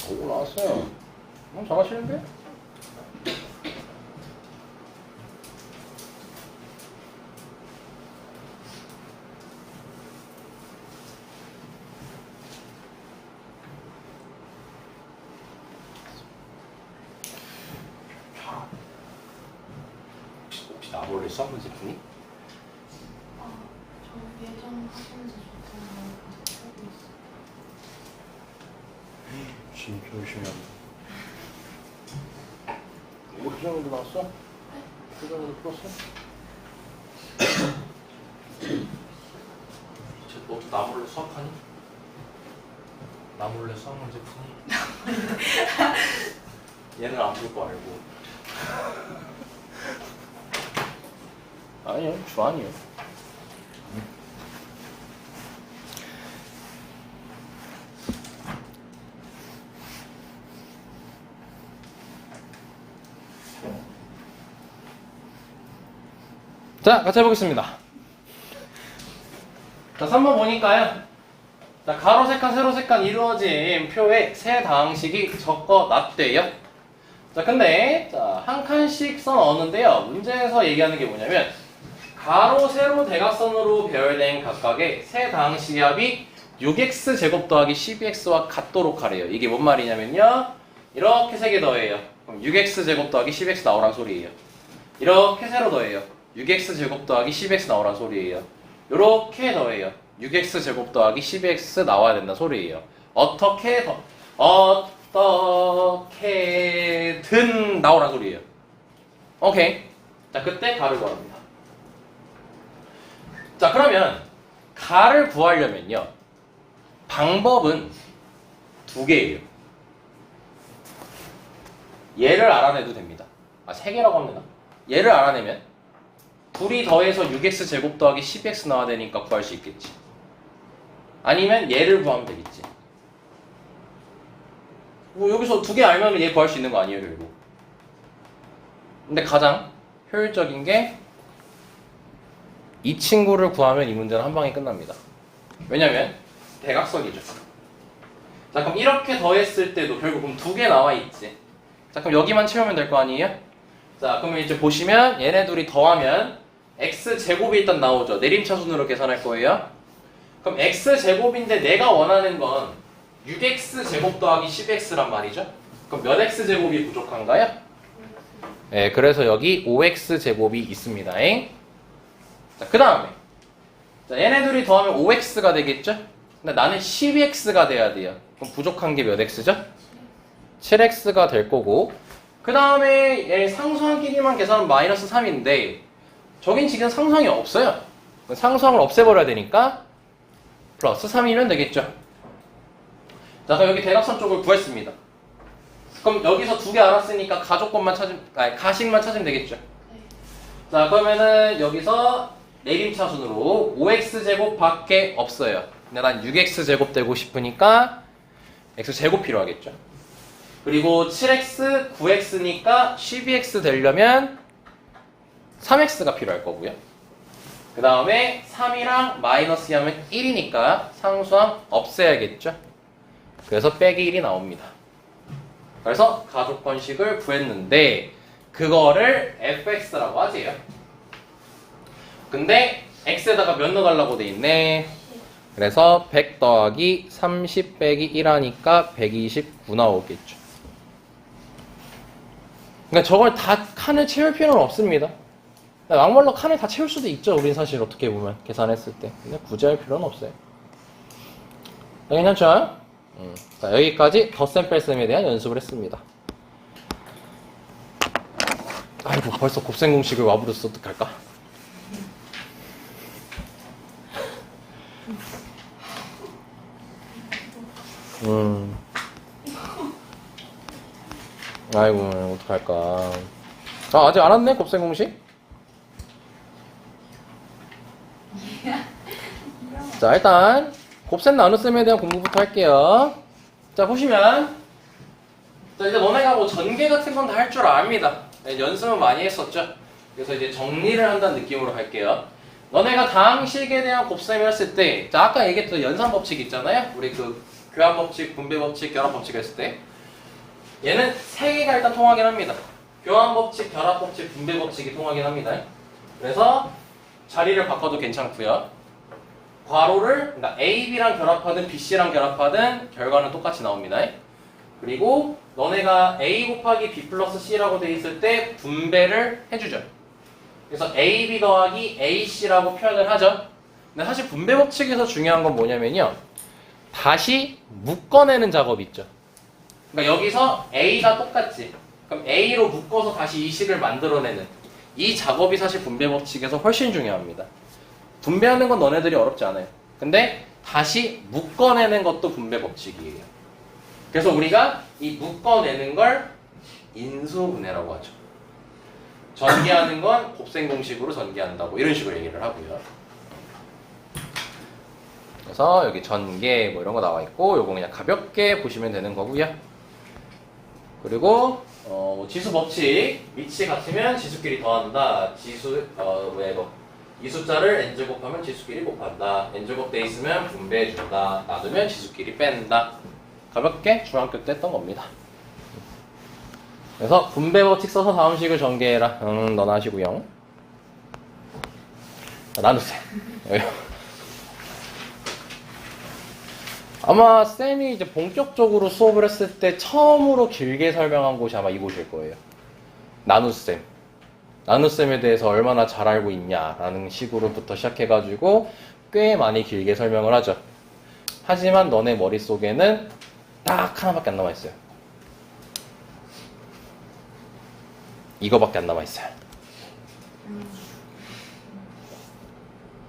오, 나왔어요. 잘하시는데? 혹시 나 몰래 수학 문제 푸니? 저 예전 하셨는데 좋다고 하고 있어요. 진짜 열심히 한다. 이거 표정으로 나왔어? 표정으로 풀었어? 너도 나 몰래 수학하니? 나 몰래 수학 문제 푸니? 얘는 안 풀 거 알고. 아니요, 주아니요. 자, 같이 해보겠습니다. 자, 3번 보니까요. 자, 가로 세칸, 세로 세칸 이루어진 표에 세 다항식이 적어놨대요. 자, 근데 자, 한 칸씩 써넣었는데요. 문제에서 얘기하는 게 뭐냐면 가로, 세로 대각선으로 배열된 각각의 세 다항식의 합이 6x 제곱 더하기 12x와 같도록 하래요. 이게 뭔 말이냐면요. 이렇게 세 개 더해요. 그럼 6x 제곱 더하기 10x 나오란 소리예요. 이렇게 세로 더해요. 6x 제곱 더하기 10x 나오란 소리예요. 요렇게 더해요. 6x 제곱 더하기 10x 나와야 된다 소리예요. 어떻게든 나오란 소리예요. 오케이. 자, 그때 가를 구합니다. 자, 그러면 가를 구하려면요. 방법은 두 개예요. 얘를 알아내도 됩니다. 아, 세 개라고 하면 되나? 얘를 알아내면 둘이 더해서 6x 제곱 더하기 10x 나와야 되니까 구할 수 있겠지. 아니면 얘를 구하면 되겠지. 뭐 여기서 두 개 알면 얘 구할 수 있는 거 아니에요, 결국. 근데 가장 효율적인 게 이 친구를 구하면 이 문제는 한 방에 끝납니다. 왜냐면 대각선이죠. 자, 그럼 이렇게 더했을 때도 결국 그럼 두 개 나와 있지. 자, 그럼 여기만 채우면 될 거 아니에요? 자, 그러면 이제 보시면 얘네 둘이 더하면 x제곱이 일단 나오죠. 내림차순으로 계산할 거예요. 그럼 x제곱인데 내가 원하는 건 6x제곱 더하기 10x란 말이죠. 그럼 몇 x제곱이 부족한가요? 네, 그래서 여기 5x제곱이 있습니다. 자, 그 다음에 얘네 둘이 더하면 5x가 되겠죠? 근데 나는 12x가 돼야 돼요. 그럼 부족한 게 몇 x죠? 7x가 될 거고, 그 다음에 얘 상수항 길이만 계산하면 마이너스 3인데 저긴 지금 상수항이 없어요. 상수항을 없애버려야 되니까 플러스 3이면 되겠죠. 자, 그럼 여기 대각선 쪽을 구했습니다. 그럼 여기서 두 개 알았으니까 가족권만 가식만 찾으면 되겠죠. 자, 그러면은 여기서 내림차순으로 5x제곱 밖에 없어요. 근데 난 6x제곱 되고 싶으니까 x제곱 필요하겠죠. 그리고 7x, 9x니까 12x 되려면 3x가 필요할 거고요. 그 다음에 3이랑 마이너스 하면 1이니까 상수항 없애야겠죠. 그래서 빼기 1이 나옵니다. 그래서 가족권식을 구했는데 그거를 fx라고 하지요. 근데 x에다가 몇 넣어달라고 돼 있네. 그래서 100 더하기 30 빼기 1 하니까 129 나오겠죠. 그러니까 저걸 다 칸을 채울 필요는 없습니다. 막말로 칸을 다 채울 수도 있죠. 우린 사실 어떻게 보면 계산했을 때. 근데 굳이 할 필요는 없어요. 괜찮죠? 자, 여기까지 덧셈 뺄셈에 대한 연습을 했습니다. 아이고, 벌써 곱셈 공식을 와버렸어. 어떡할까? 아이고, 어떡할까? 아, 아직 안 왔네, 곱셈 공식? 자, 일단 곱셈 나눗셈에 대한 공부부터 할게요. 자, 보시면 자, 이제 너네가 뭐 전개 같은 건 다 할 줄 압니다. 네, 연습은 많이 했었죠. 그래서 이제 정리를 한다는 느낌으로 갈게요. 너네가 다항식에 대한 곱셈이었을 때, 자, 아까 얘기했던 연산법칙 있잖아요. 우리 그 교환법칙, 분배법칙, 결합법칙 했을 때 얘는 세 개가 일단 통하긴 합니다. 교환법칙, 결합법칙, 분배법칙이 통하긴 합니다. 그래서 자리를 바꿔도 괜찮고요. 괄호를 그러니까 AB랑 결합하든 BC랑 결합하든 결과는 똑같이 나옵니다. 그리고 너네가 A 곱하기 B 플러스 C라고 돼 있을 때 분배를 해주죠. 그래서 AB 더하기 AC라고 표현을 하죠. 근데 사실 분배 법칙에서 중요한 건 뭐냐면요. 다시 묶어내는 작업이 있죠. 그러니까 여기서 A가 똑같지. 그럼 A로 묶어서 다시 이 식을 만들어내는 이 작업이 사실 분배 법칙에서 훨씬 중요합니다. 분배하는 건 너네들이 어렵지 않아요. 근데 다시 묶어내는 것도 분배 법칙이에요. 그래서 우리가 이 묶어내는 걸 인수분해라고 하죠. 전개하는 건 곱셈 공식으로 전개한다고 이런 식으로 얘기를 하고요. 그래서 여기 전개 뭐 이런 거 나와 있고 요거 그냥 가볍게 보시면 되는 거고요. 그리고 지수 법칙 위치 같으면 지수끼리 더한다. 이 숫자를 n제곱 하면 지수끼리 곱한다. n제곱 돼 있으면 분배해준다. 놔두면 지수끼리 뺀다. 가볍게 중학교 때 했던 겁니다. 그래서 분배 법칙 써서 다음식을 전개해라. 너나 하시고요. 나누세요. 아마 쌤이 이제 본격적으로 수업을 했을 때 처음으로 길게 설명한 곳이 아마 이곳일 거예요. 나눗셈. 나눗셈에 대해서 얼마나 잘 알고 있냐라는 식으로부터 시작해가지고 꽤 많이 길게 설명을 하죠. 하지만 너네 머릿속에는 딱 하나밖에 안 남아있어요. 이거밖에 안 남아있어요.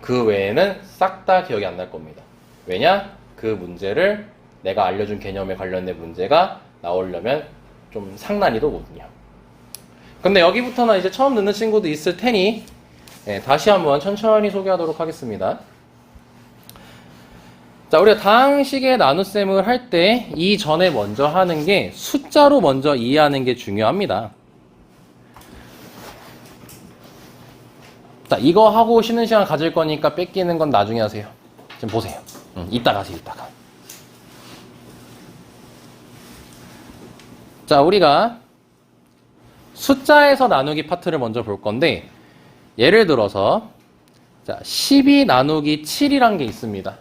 그 외에는 싹 다 기억이 안 날 겁니다. 왜냐? 그 문제를 내가 알려준 개념에 관련된 문제가 나오려면 좀 상난이도거든요. 근데 여기부터는 이제 처음 듣는 친구도 있을 테니 다시 한번 천천히 소개하도록 하겠습니다. 자, 우리가 다항식의 나눗셈을 할 때 이전에 먼저 하는 게 숫자로 먼저 이해하는 게 중요합니다. 자, 이거 하고 쉬는 시간 가질 거니까 뺏기는 건 나중에 하세요. 지금 보세요. 이따가 하세요, 이따가. 자, 우리가 숫자에서 나누기 파트를 먼저 볼 건데, 예를 들어서, 자, 12 나누기 7이란 게 있습니다.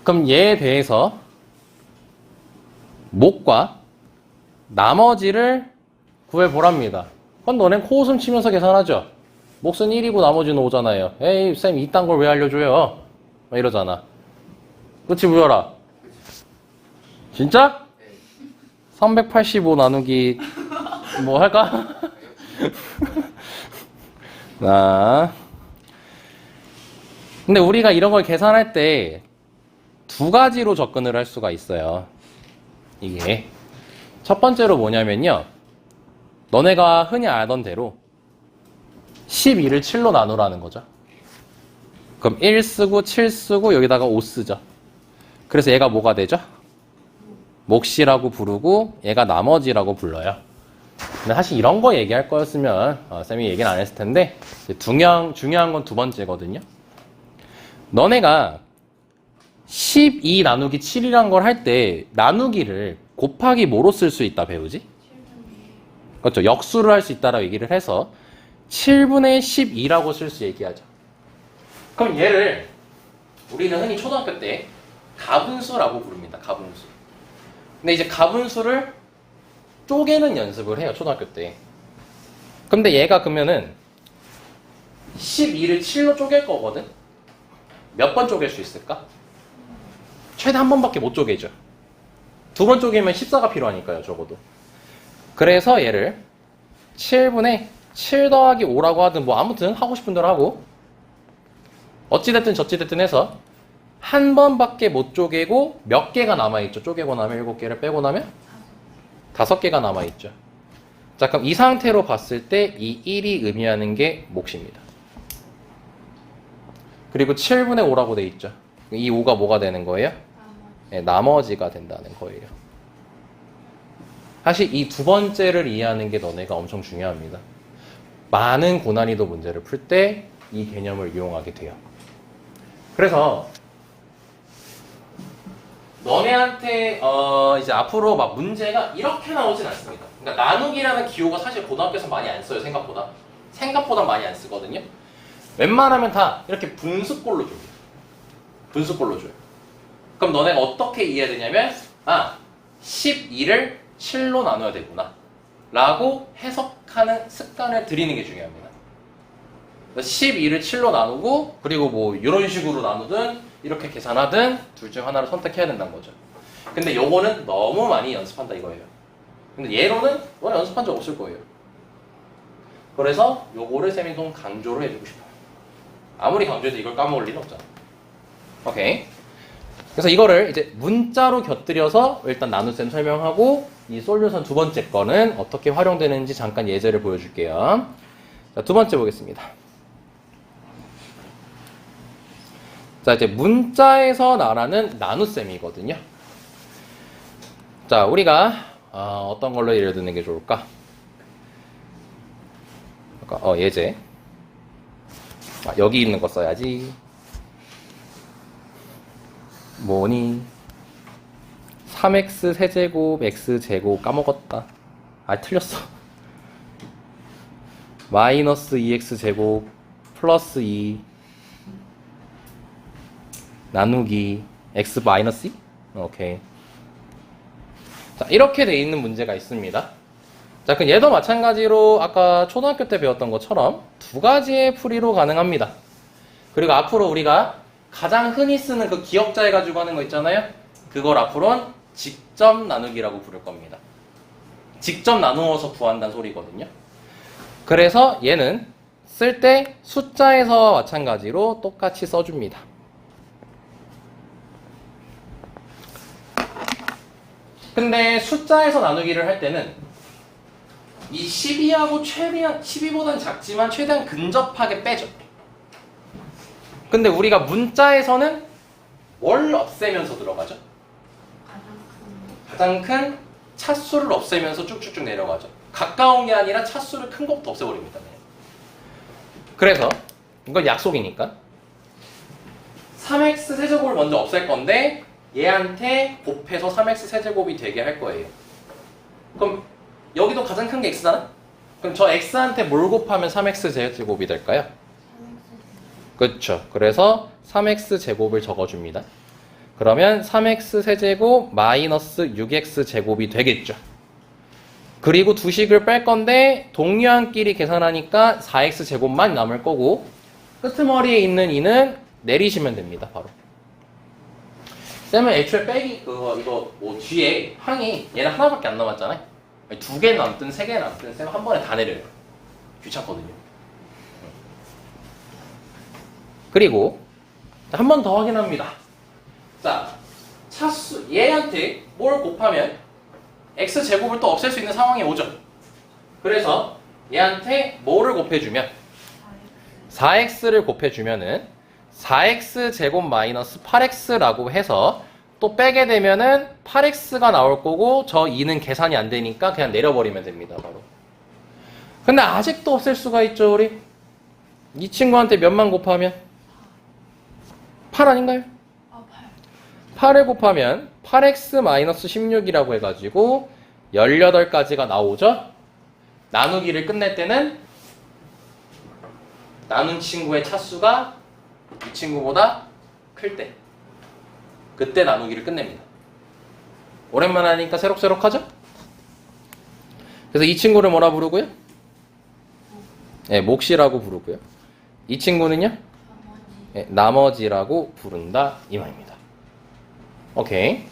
그럼 얘에 대해서 목과 나머지를 구해보랍니다. 그럼 너넨 코웃음 치면서 계산하죠? 몫은 1이고 나머지는 5잖아요. 에이, 쌤, 이딴 걸 왜 알려줘요? 막 이러잖아. 그치, 우열아? 진짜? 385 나누기 뭐 할까? 자, 근데 우리가 이런 걸 계산할 때 두 가지로 접근을 할 수가 있어요. 이게 첫 번째로 뭐냐면요, 너네가 흔히 알던 대로 12를 7로 나누라는 거죠. 그럼 1 쓰고 7 쓰고 여기다가 5 쓰죠. 그래서 얘가 뭐가 되죠? 몫이라고 부르고 얘가 나머지라고 불러요. 근데 사실 이런 거 얘기할 거였으면 쌤이 얘기는 안 했을 텐데, 중요한 건 두 번째거든요. 너네가 12 나누기 7이란 걸 할 때 나누기를 곱하기 뭐로 쓸 수 있다 배우지? 그렇죠. 역수를 할 수 있다라고 얘기를 해서 7분의 12라고 쓸 수 얘기하죠. 그럼 얘를 우리는 흔히 초등학교 때 가분수라고 부릅니다. 가분수. 근데 이제 가분수를 쪼개는 연습을 해요. 초등학교 때. 근데 얘가 그러면은 12를 7로 쪼갤 거거든? 몇 번 쪼갤 수 있을까? 최대 한 번밖에 못 쪼개죠. 두 번 쪼개면 14가 필요하니까요. 적어도. 그래서 얘를 7분의 7 더하기 5라고 하든 뭐 아무튼 하고 싶은 대로 하고, 어찌됐든 저찌됐든 해서 한 번밖에 못 쪼개고 몇 개가 남아있죠. 쪼개고 나면 7개를 빼고 나면 5개가 남아있죠. 자, 그럼 이 상태로 봤을 때 이 1이 의미하는 게 몫입니다. 그리고 7분의 5라고 돼 있죠. 이 5가 뭐가 되는 거예요? 네, 나머지가 된다는 거예요. 사실 이 두 번째를 이해하는 게 너네가 엄청 중요합니다. 많은 고난이도 문제를 풀 때 이 개념을 이용하게 돼요. 그래서 너네한테 이제 앞으로 막 문제가 이렇게 나오진 않습니다. 그러니까 나누기라는 기호가 사실 고등학교에서 많이 안 써요. 생각보다 많이 안 쓰거든요. 웬만하면 다 이렇게 분수꼴로 줘요. 분수꼴로 줘요. 그럼 너네가 어떻게 이해해야 되냐면, 12를 7로 나눠야 되구나 라고 해석하는 습관을 들이는 게 중요합니다. 12를 7로 나누고, 그리고 뭐 이런 식으로 나누든 이렇게 계산하든 둘 중 하나를 선택해야 된다는 거죠. 근데 요거는 너무 많이 연습한다 이거예요. 근데 얘로는 너 연습한 적 없을 거예요. 그래서 요거를 쌤이 좀 강조를 해주고 싶어요. 아무리 강조해도 이걸 까먹을 리는 없잖아. 오케이. 그래서 이거를 이제 문자로 곁들여서 일단 나눗셈 설명하고, 이 솔루션 두 번째 거는 어떻게 활용되는지 잠깐 예제를 보여줄게요. 자, 두 번째 보겠습니다. 자, 이제 문자에서 나라는 나눗셈이거든요. 자, 우리가 어떤 걸로 예를 드는 게 좋을까? 예제. 여기 있는 거 써야지. 뭐니? 3x 세제곱 x제곱 까먹었다. 틀렸어. 마이너스 2x제곱 플러스 2 나누기 x 마이너스 2? 오케이. 자, 이렇게 돼 있는 문제가 있습니다. 자, 그럼 얘도 마찬가지로 아까 초등학교 때 배웠던 것처럼 두 가지의 풀이로 가능합니다. 그리고 앞으로 우리가 가장 흔히 쓰는 그 기억자 해가지고 하는 거 있잖아요. 그걸 앞으로는 직접 나누기라고 부를 겁니다. 직접 나누어서 구한다는 소리거든요. 그래서 얘는 쓸 때 숫자에서와 마찬가지로 똑같이 써줍니다. 근데 숫자에서 나누기를 할 때는 이 12하고 최대한 12보다는 작지만 최대한 근접하게 빼죠. 근데 우리가 문자에서는 뭘 없애면서 들어가죠? 가장 큰 차수를 없애면서 쭉쭉쭉 내려가죠. 가까운 게 아니라 차수를 큰 것부터 없애버립니다. 그래서 이건 약속이니까 3x 세제곱을 먼저 없앨 건데 얘한테 곱해서 3x 세제곱이 되게 할 거예요. 그럼 여기도 가장 큰 게 x잖아? 그럼 저 x한테 뭘 곱하면 3x 세제곱이 될까요? 그렇죠. 그래서 3x 제곱을 적어줍니다. 그러면 3x 세제곱 마이너스 6x 제곱이 되겠죠. 그리고 두 식을 뺄 건데 동류한끼리 계산하니까 4x 제곱만 남을 거고, 끄트머리에 있는 2는 내리시면 됩니다. 바로. 쌤은 애초에 빼기 이거 뭐 뒤에 항이 얘는 하나밖에 안 남았잖아요. 아니, 2개 남든 3개 남든 쌤 한 번에 다 내려요. 귀찮거든요. 그리고 한 번 더 확인합니다. 자, 차수 얘한테 뭘 곱하면 x제곱을 또 없앨 수 있는 상황이 오죠. 그래서 얘한테 뭐를 곱해주면 4x를 곱해주면은 4x제곱 마이너스 8x라고 해서 또 빼게 되면은 8x가 나올 거고 저 2는 계산이 안 되니까 그냥 내려버리면 됩니다. 바로. 근데 아직도 없앨 수가 있죠. 우리 이 친구한테 몇만 곱하면 8 아닌가요? 아, 8. 8을 곱하면 8x 마이너스 16이라고 해가지고 18가지가 나오죠. 나누기를 끝낼 때는 나눈 친구의 차수가 이 친구보다 클 때 그때 나누기를 끝냅니다. 오랜만에 하니까 새록새록하죠? 그래서 이 친구를 뭐라 부르고요? 네, 몫이라고 부르고요. 이 친구는요? 나머지. 네, 나머지라고 부른다 이 말입니다. 오케이.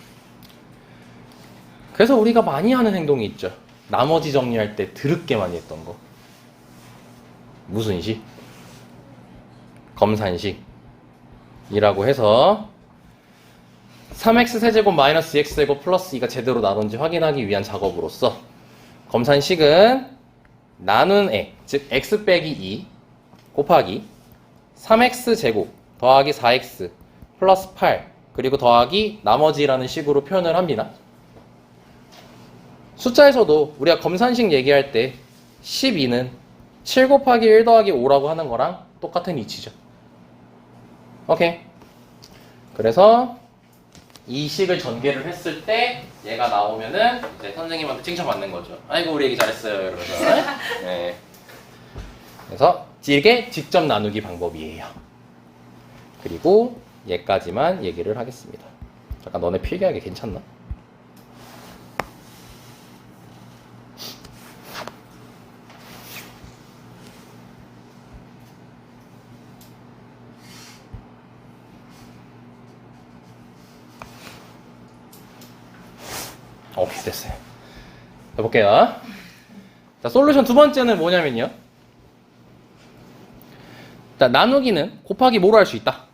그래서 우리가 많이 하는 행동이 있죠. 나머지 정리할 때 드럽게 많이 했던 거. 무슨 식? 검산식이라고 해서 3x 세제곱 마이너스 2x제곱 플러스 2가 제대로 나눈지 확인하기 위한 작업으로서 검산식은 나눈 애, 즉 x 빼기 2 곱하기 3x 제곱 더하기 4x 플러스 8 그리고 더하기 나머지라는 식으로 표현을 합니다. 숫자에서도 우리가 검산식 얘기할 때 12는 7 곱하기 1 더하기 5라고 하는 거랑 똑같은 이치죠. 오케이. 그래서 이 식을 전개를 했을 때 얘가 나오면은 이제 선생님한테 칭찬받는 거죠. 아이고 우리 얘기 잘했어요 이러면서. 네. 그래서 이게 직접 나누기 방법이에요. 그리고 얘까지만 얘기를 하겠습니다. 잠깐 너네 필기하기 괜찮나? 오케이 됐어요. 해볼게요. 자, 솔루션 두 번째는 뭐냐면요. 자, 나누기는 곱하기 뭐로 할 수 있다?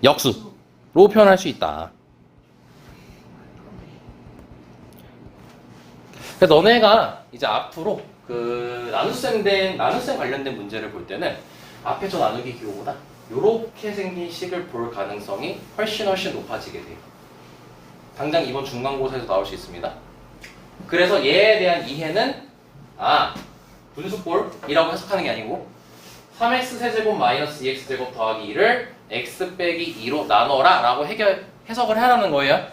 역수로 표현할 수 있다. 그래서 너네가 이제 앞으로 그 나눗셈 관련된 문제를 볼 때는 앞에 저 나누기 기호보다 이렇게 생긴 식을 볼 가능성이 훨씬 높아지게 돼요. 당장 이번 중간고사에서 나올 수 있습니다. 그래서 얘에 대한 이해는 분수꼴이라고 해석하는 게 아니고 3x 세제곱 마이너스 2x제곱 더하기 2를 x 빼기 2로 나눠라 라고 해석을 하라는 거예요.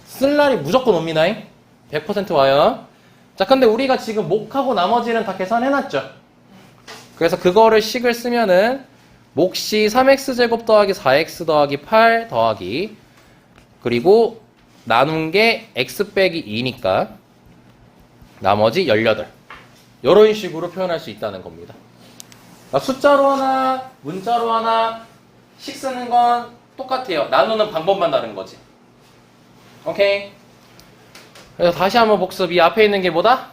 쓸 날이 무조건 옵니다. 100% 와요. 자, 근데 우리가 지금 몫하고 나머지는 다 계산해놨죠. 그래서 그거를 식을 쓰면은 몫이 3x제곱 더하기 4x 더하기 8 더하기 그리고 나눈 게 x 빼기 2니까 나머지 18 이런 식으로 표현할 수 있다는 겁니다. 숫자로 하나 문자로 하나 식 쓰는 건 똑같아요. 나누는 방법만 다른 거지. 오케이. 그래서 다시 한번 복습. 이 앞에 있는 게 뭐다?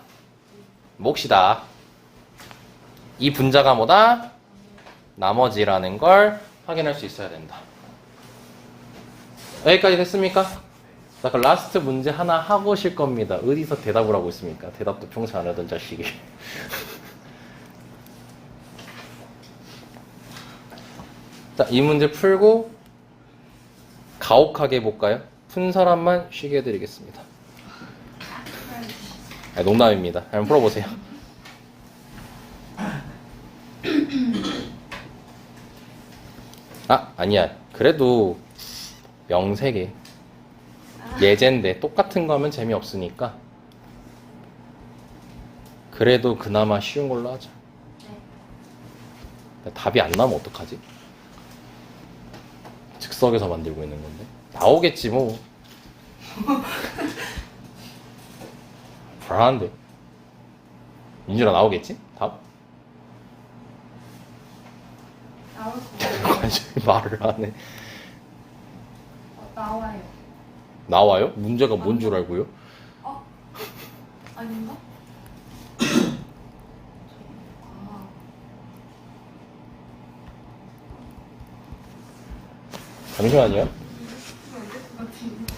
몫이다. 이 분자가 뭐다? 나머지라는 걸 확인할 수 있어야 된다. 여기까지 됐습니까? 자, 그럼 라스트 문제 하나 하고 오실 겁니다. 어디서 대답을 하고 있습니까? 대답도 평소 안 하던 자식이. 자, 이 문제 풀고 가혹하게 해볼까요? 푼 사람만 쉬게 해드리겠습니다. 농담입니다. 한번 풀어보세요. 아니야. 그래도 0~3개. 예제인데 똑같은 거 하면 재미없으니까 그래도 그나마 쉬운 걸로 하자. 답이 안 나오면 어떡하지? 즉석에서 만들고 있는 건데 나오겠지 뭐. 불안한데. 민준아 나오겠지? 답? 나올 거 관심이 말을 안 해. 나와요. 나와요? 문제가 뭔 줄 알고요? 아닌가? 아, 잠시만요. 이거 알겠을 것 같은데.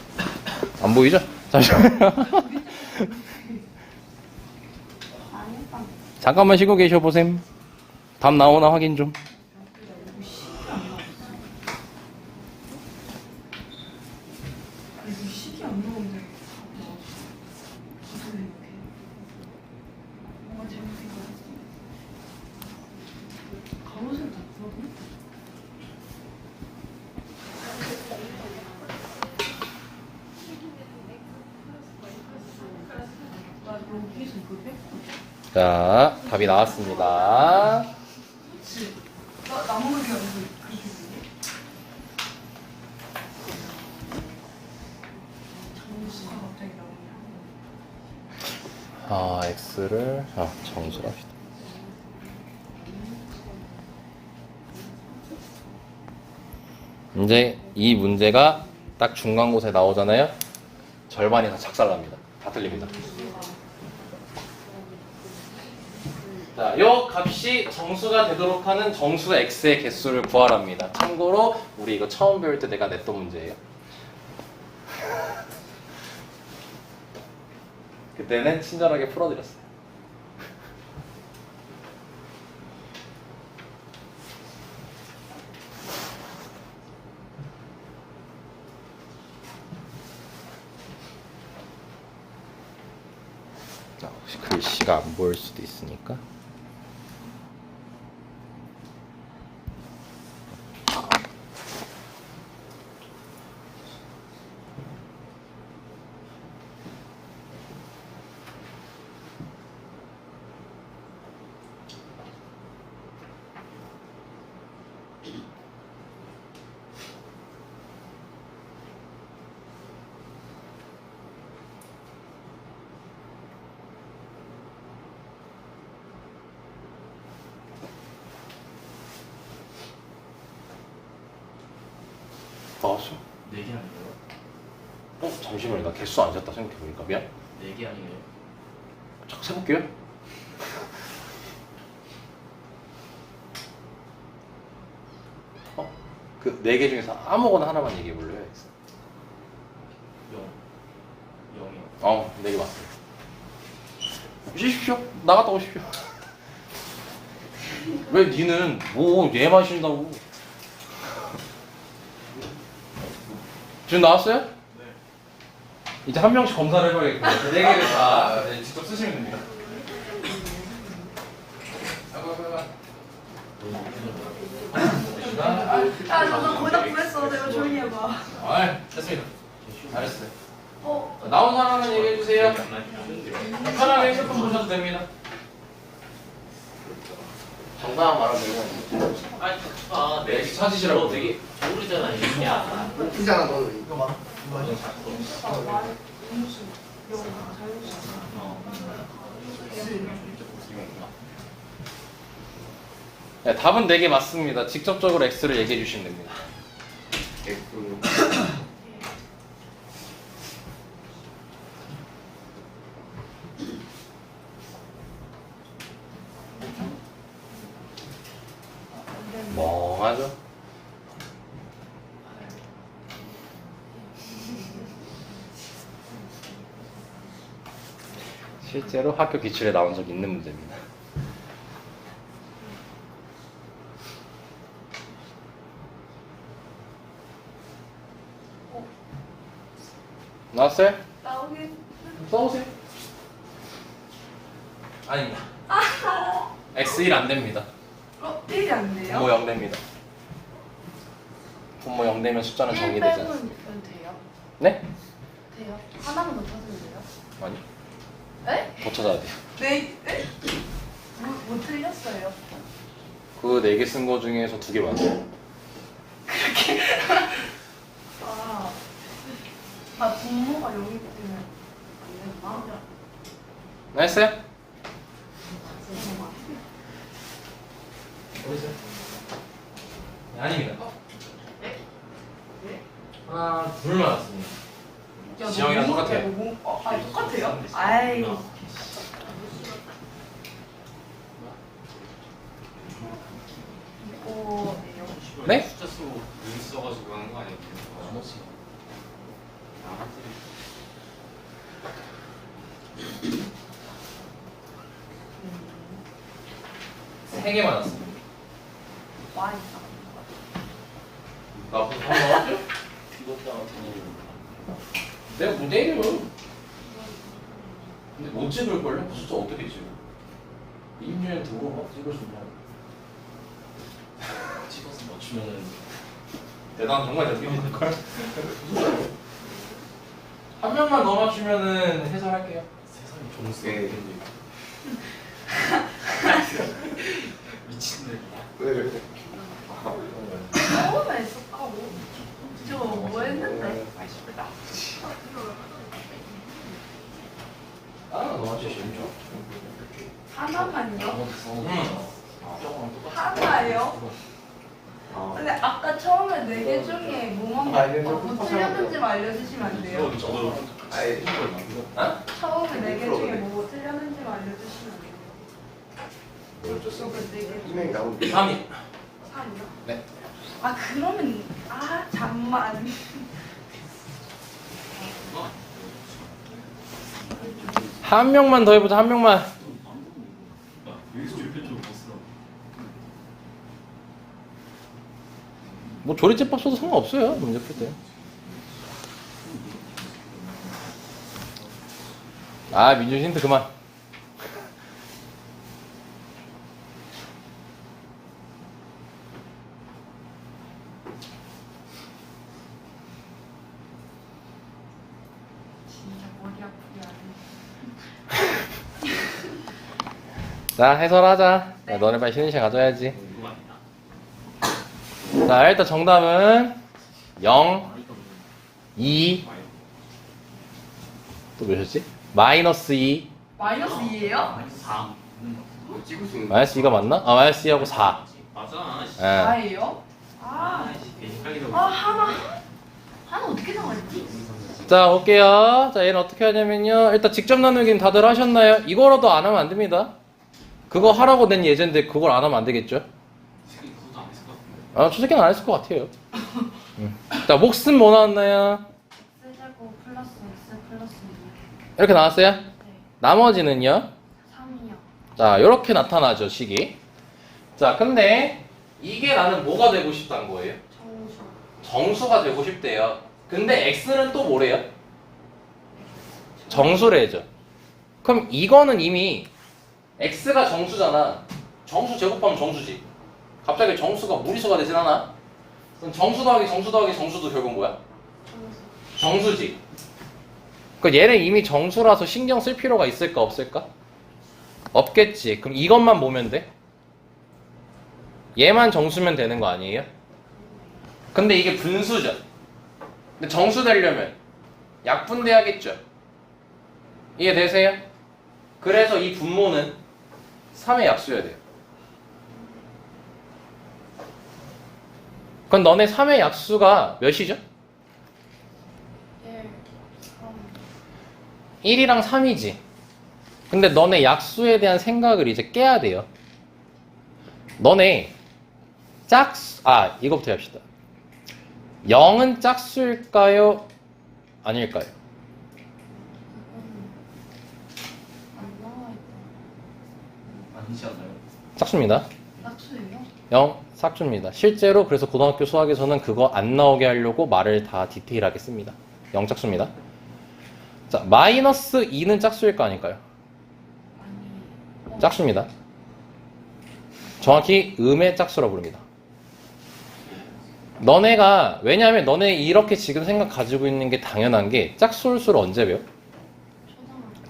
안 보이죠? 잠시만요. 아니다. 잠깐만 쉬고 계셔 보셈. 답 나오나 확인 좀. 이거 식이 안 나왔어. 이거 식이 안 나오는데 답이 나왔어. 무슨 이렇게. 뭔가 재밌게 나왔어. 가로세로 다 풀었네? 나 여기서 이걸 뺐거든? 자, 답이 나왔습니다. 그치? 나 나무르기 아니고 그렇게 되네? 정수가 갑자기 나오냐? x를 정수로 합시다. 이제 이 문제가 딱 중간고사에 나오잖아요. 절반이 다 작살납니다. 다 틀립니다. 자, 요 값이 정수가 되도록 하는 정수 x의 개수를 구하랍니다. 참고로 우리 이거 처음 배울 때 내가 냈던 문제예요. 그때는 친절하게 풀어드렸어요. 혹시 글씨가 안 보일 수도 있으니까. 나왔어? 4개 아니에요? 잠시만요. 나 개수 안 잤다 생각해보니까. 미안. 4개 아니에요? 자꾸 세볼게요. 그 4개 중에서 아무거나 하나만 얘기해볼래요? 0. 0이요. 4개 맞어요. 쉬십시오. 나갔다 오십시오. 왜 니는 뭐 얘만 쉰다고. 지금 나왔어요? 네. 이제 한 명씩 검사를 해봐야겠군요. 4개를 다 직접 쓰시면 됩니다. 나 거의 다 구했어. 내가 조용히 해봐. 됐습니다. 잘했어요. 나온 사람은 얘기해주세요. 편하게 핸드폰 보셔도 됩니다. 정답 말하면 되고. 네, 찾으시라고. 되게 모르잖아. 야. 웃기잖아 너는. 이거 봐. 네, 답은 4개 맞습니다. 직접적으로 X를 얘기해 주시면 됩니다. 멍하죠? 실제로 학교 기출에 나온 적 있는 문제입니다. 나왔어요? 나오긴. 써보세요. 아닙니다. X1 안 됩니다. 1이 안 돼요? 분모 0 됩니다. 분모 0 되면 숫자는 1 정리되지 빼면 않습니다. 돼요? 네? 돼요? 하나만 더 찾으면 돼요? 아니, 에? 더 찾아야 돼요. 네? 에? 뭐 틀렸어요? 그 4개 쓴 거 중에서 2개 맞아요. 분모가 0이기 때문에 안 됐나? 나했어요? 어디세요? 네, 아닙니다. 하나, 둘 맞았습니다. 지영이랑 똑같아요. 똑같아요? 아이, 3개 맞았어. 많이 나 무슨 한 나왔죠? 이것도 아무튼 내가 못 내려. 근데 못 찍을걸요? 숫자 어떻게 찍어? 임준한테 물어봐. 찍을 수 있냐? 찍어서 맞추면은 대단 정말 잘 찍어줄걸? 한 명만 더 맞추면은 해설할게요. 세상에 종수 네. 미친데. 네. 처음에 했었다고. 저거 뭐 했는데? 아, 너 맞추기 재밌죠? 하나만요? 조금 하나요? 아, 근데 아까 처음에 4개 중에 뭐만 뭐 틀렸는지 알려주시면 안 돼요? 저도 아예 어? 처음에 4개 중에 뭐 틀렸는지 알려주시면 안 돼요? 이쪽은 4개 분명히 나오는 3위. 3이요? 네. 아 그러면 잠만 한 명만 더 해보자. 한 명만. 여기서 조립했죠 보스라. 뭐 조리제법 써도 상관없어요. 문제 풀 때. 아, 민준 힌트 그만. 진짜 머리 아프게 하네. 자, 해설하자. 자, 너네 빨리 쉬는 시간 가져야지. 이거 아니다. 자, 일단 정답은 0, 2, 또 몇이었지? 마이너스 2. 마이너스 2예요? 3. 뭐 찍을 수 있는 마이너스 2가 맞나? 아, 마이너스 2하고 4. 맞아. 예. 4예요? 아, 헷갈리다고. 하나 어떻게 나왔지? 자, 볼게요. 자, 얘는 어떻게 하냐면요. 일단 직접 나누기는 다들 하셨나요? 이거라도 안 하면 안 됩니다. 그거 하라고 낸 예제인데 그걸 안 하면 안 되겠죠? 그것도 안 했을 것 같은데. 아, 추석기는 안 했을 것 같아요. 자, 몫은 뭐 나왔나요? X제곱 플러스 X 플러스 2. 이렇게 나왔어요? 네. 나머지는요? 3이요. 자, 이렇게 나타나죠, 식이. 자, 근데 이게 나는 뭐가 되고 싶다는 거예요? 정수. 정수가 되고 싶대요. 근데 x는 또 뭐래요? 정수래죠. 그럼 이거는 이미 x가 정수잖아. 정수 제곱하면 정수지. 갑자기 정수가 무리수가 되진 않아? 그럼 정수 더하기 정수 더하기 정수도 결국 뭐야? 정수. 정수지. 그 얘는 이미 정수라서 신경 쓸 필요가 있을까 없을까? 없겠지. 그럼 이것만 보면 돼? 얘만 정수면 되는 거 아니에요? 근데 이게 분수죠. 근데 정수 되려면 약분돼야겠죠. 이해되세요? 그래서 이 분모는 3의 약수여야 돼요. 그럼 너네 3의 약수가 몇이죠? 1, 3. 1이랑 3이지. 근데 너네 약수에 대한 생각을 이제 깨야 돼요. 너네 짝수, 이거부터 합시다. 0은 짝수일까요? 아닐까요? 안 나와있다. 아니지 않나요? 짝수입니다. 낙수예요? 0, 짝수입니다. 실제로 그래서 고등학교 수학에서는 그거 안 나오게 하려고 말을 다 디테일하게 씁니다. 0 짝수입니다. 자, 마이너스 2는 짝수일까 아닐까요? 아니. 짝수입니다. 정확히 음의 짝수라고 부릅니다. 너네가 왜냐하면 너네 이렇게 지금 생각 가지고 있는 게 당연한 게 짝수를 언제 배워?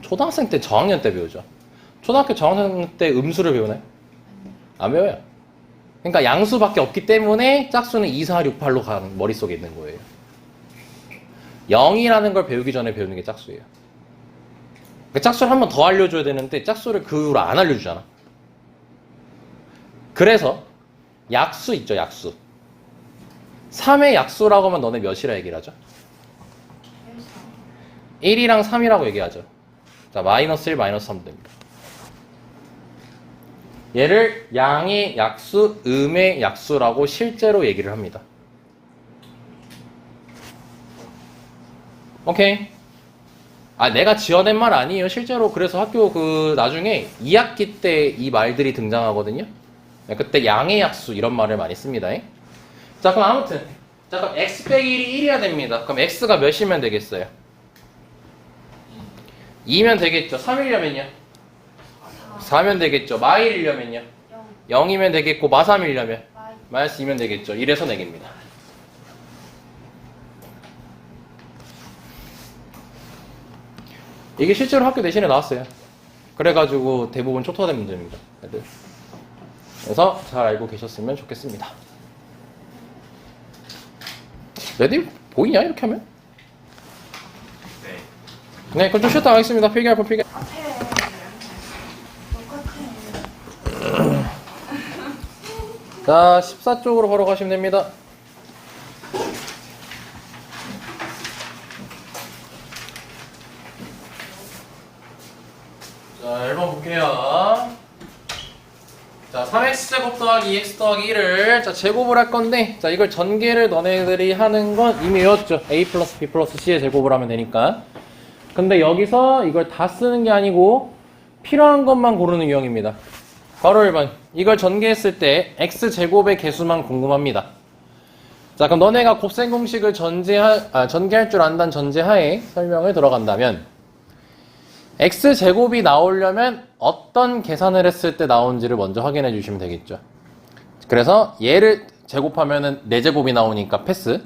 초등학생 때 저학년 때 배우죠. 초등학교 저학년 때 음수를 배우나요? 안 배워요. 그러니까 양수밖에 없기 때문에 짝수는 2, 4, 6, 8로 머릿속에 있는 거예요. 0이라는 걸 배우기 전에 배우는 게 짝수예요. 그러니까 짝수를 한 번 더 알려줘야 되는데 짝수를 그 후로 안 알려주잖아. 그래서 약수 있죠, 약수. 3의 약수라고 하면 너네 몇이라 얘기를 하죠? 1이랑 3이라고 얘기하죠. 자, 마이너스 1, 마이너스 3 됩니다. 얘를 양의 약수, 음의 약수라고 실제로 얘기를 합니다. 오케이. 내가 지어낸 말 아니에요. 실제로 그래서 학교 나중에 2학기 때 이 말들이 등장하거든요. 그때 양의 약수 이런 말을 많이 씁니다. 자, 그럼 아무튼 자, 그럼 x 빼기 1이 1이어야 됩니다. 그럼 x가 몇이면 되겠어요? 2면 되겠죠. 3이려면요? 4면 되겠죠. 마1이려면요? 0이면 되겠고 마3이려면? 마이너스 2면 되겠죠. 1에서 4개입니다. 이게 실제로 학교 내신에 나왔어요. 그래가지고 대부분 초토화된 문제입니다. 애들. 그래서 잘 알고 계셨으면 좋겠습니다. 레디 보이냐 이렇게 하면? 네. 네, 그럼 좀 쉬었다 가겠습니다. 필기할 분 필기. 앞에 똑같은 자, 14쪽으로 바로 가시면 됩니다. 자, 1번 볼게요. 자, 3x제곱 더하기 2x 더하기 1을 자, 제곱을 할 건데, 자, 이걸 전개를 너네들이 하는 건 이미 외웠죠. a 플러스 b 플러스 c의 제곱을 하면 되니까. 근데 여기서 이걸 다 쓰는 게 아니고 필요한 것만 고르는 유형입니다. 바로 1번. 이걸 전개했을 때 x제곱의 개수만 궁금합니다. 자, 그럼 너네가 곱셈 공식을 전개할 줄 안다는 전제하에 설명을 들어간다면 x제곱이 나오려면 어떤 계산을 했을 때 나온지를 먼저 확인해 주시면 되겠죠. 그래서 얘를 제곱하면은 4제곱이 나오니까 패스.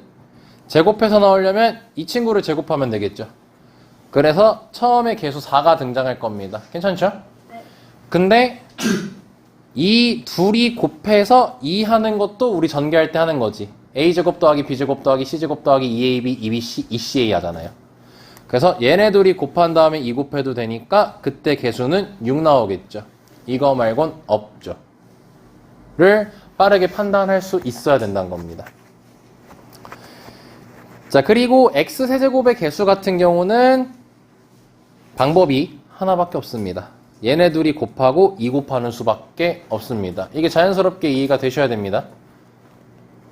제곱해서 나오려면 이 친구를 제곱하면 되겠죠. 그래서 처음에 개수 4가 등장할 겁니다. 괜찮죠? 네. 근데 이 둘이 곱해서 2 하는 것도 우리 전개할 때 하는 거지. a제곱 더하기 b제곱 더하기 c제곱 더하기 2ab, 2bc, 2ca 하잖아요. 그래서 얘네 둘이 곱한 다음에 2 곱해도 되니까 그때 개수는 6 나오겠죠. 이거 말곤 없죠. 를 빠르게 판단할 수 있어야 된다는 겁니다. 자, 그리고 x세제곱의 개수 같은 경우는 방법이 하나밖에 없습니다. 얘네 둘이 곱하고 2 곱하는 수밖에 없습니다. 이게 자연스럽게 이해가 되셔야 됩니다.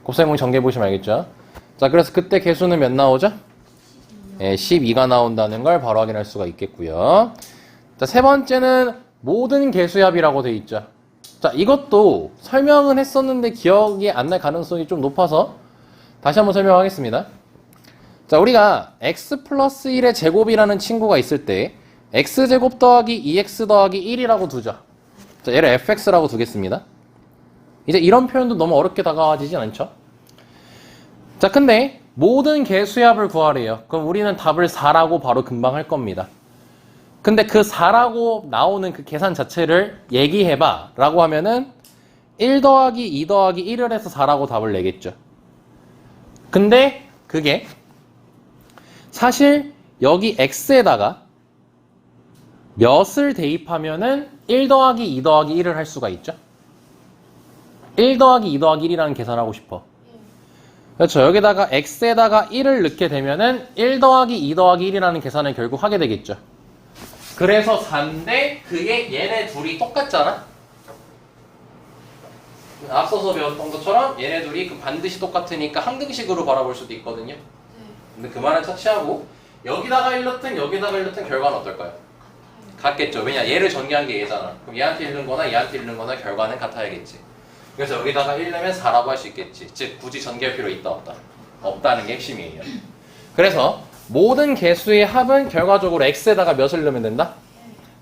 곱셈공 전개 보시면 알겠죠? 자, 그래서 그때 개수는 몇 나오죠? 12가 나온다는 걸 바로 확인할 수가 있겠고요. 자, 세 번째는 모든 개수합이라고 돼 있죠. 자, 이것도 설명은 했었는데 기억이 안 날 가능성이 좀 높아서 다시 한번 설명하겠습니다. 자, 우리가 x 플러스 1의 제곱이라는 친구가 있을 때 x제곱 더하기 2x 더하기 1이라고 두죠. 자, 얘를 fx라고 두겠습니다. 이제 이런 표현도 너무 어렵게 다가와지진 않죠? 자, 근데 모든 개수합을 구하래요. 그럼 우리는 답을 4라고 바로 금방 할 겁니다. 근데 그 4라고 나오는 그 계산 자체를 얘기해봐 라고 하면은 1 더하기 2 더하기 1을 해서 4라고 답을 내겠죠. 근데 그게 사실 여기 x에다가 몇을 대입하면은 1 더하기 2 더하기 1을 할 수가 있죠. 1 더하기 2 더하기 1이라는 계산하고 싶어. 그렇죠. 여기다가 x에다가 1을 넣게 되면은 1 더하기 2 더하기 1이라는 계산을 결국 하게 되겠죠. 그래서 4인데 그게 얘네 둘이 똑같잖아. 앞서서 배웠던 것처럼 얘네 둘이 반드시 똑같으니까 항등식으로 바라볼 수도 있거든요. 근데 그 말은 차치하고 여기다가 1 넣든 여기다가 1 넣든 결과는 어떨까요? 같겠죠. 왜냐, 얘를 전개한 게 얘잖아. 그럼 얘한테 1 넣은 거나 얘한테 1 넣은 거나 결과는 같아야겠지. 그래서 여기다가 1 넣으면 4라고 할 수 있겠지. 즉 굳이 전개할 필요 있다 없다? 없다는 게 핵심이에요. 그래서 모든 개수의 합은 결과적으로 x에다가 몇을 넣으면 된다?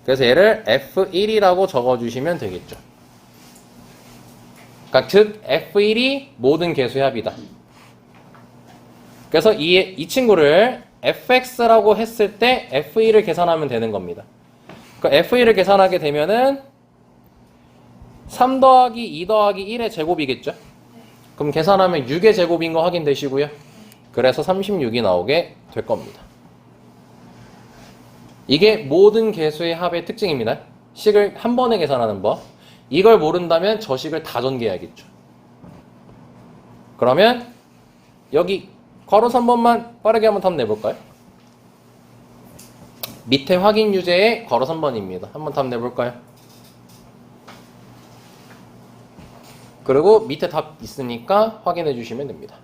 그래서 얘를 f1이라고 적어주시면 되겠죠. 그러니까 즉 f1이 모든 개수의 합이다. 그래서 이 친구를 fx라고 했을 때 f1을 계산하면 되는 겁니다. 그러니까 f1을 계산하게 되면은 3 더하기 2 더하기 1의 제곱이겠죠? 그럼 계산하면 6의 제곱인 거 확인되시고요. 그래서 36이 나오게 될 겁니다. 이게 모든 개수의 합의 특징입니다. 식을 한 번에 계산하는 법. 이걸 모른다면 저 식을 다 전개해야겠죠. 그러면 여기 괄호 3번만 빠르게 한번 답 내볼까요? 밑에 확인 유제의 괄호 3번입니다. 한번 답 내볼까요? 그리고 밑에 답 있으니까 확인해 주시면 됩니다.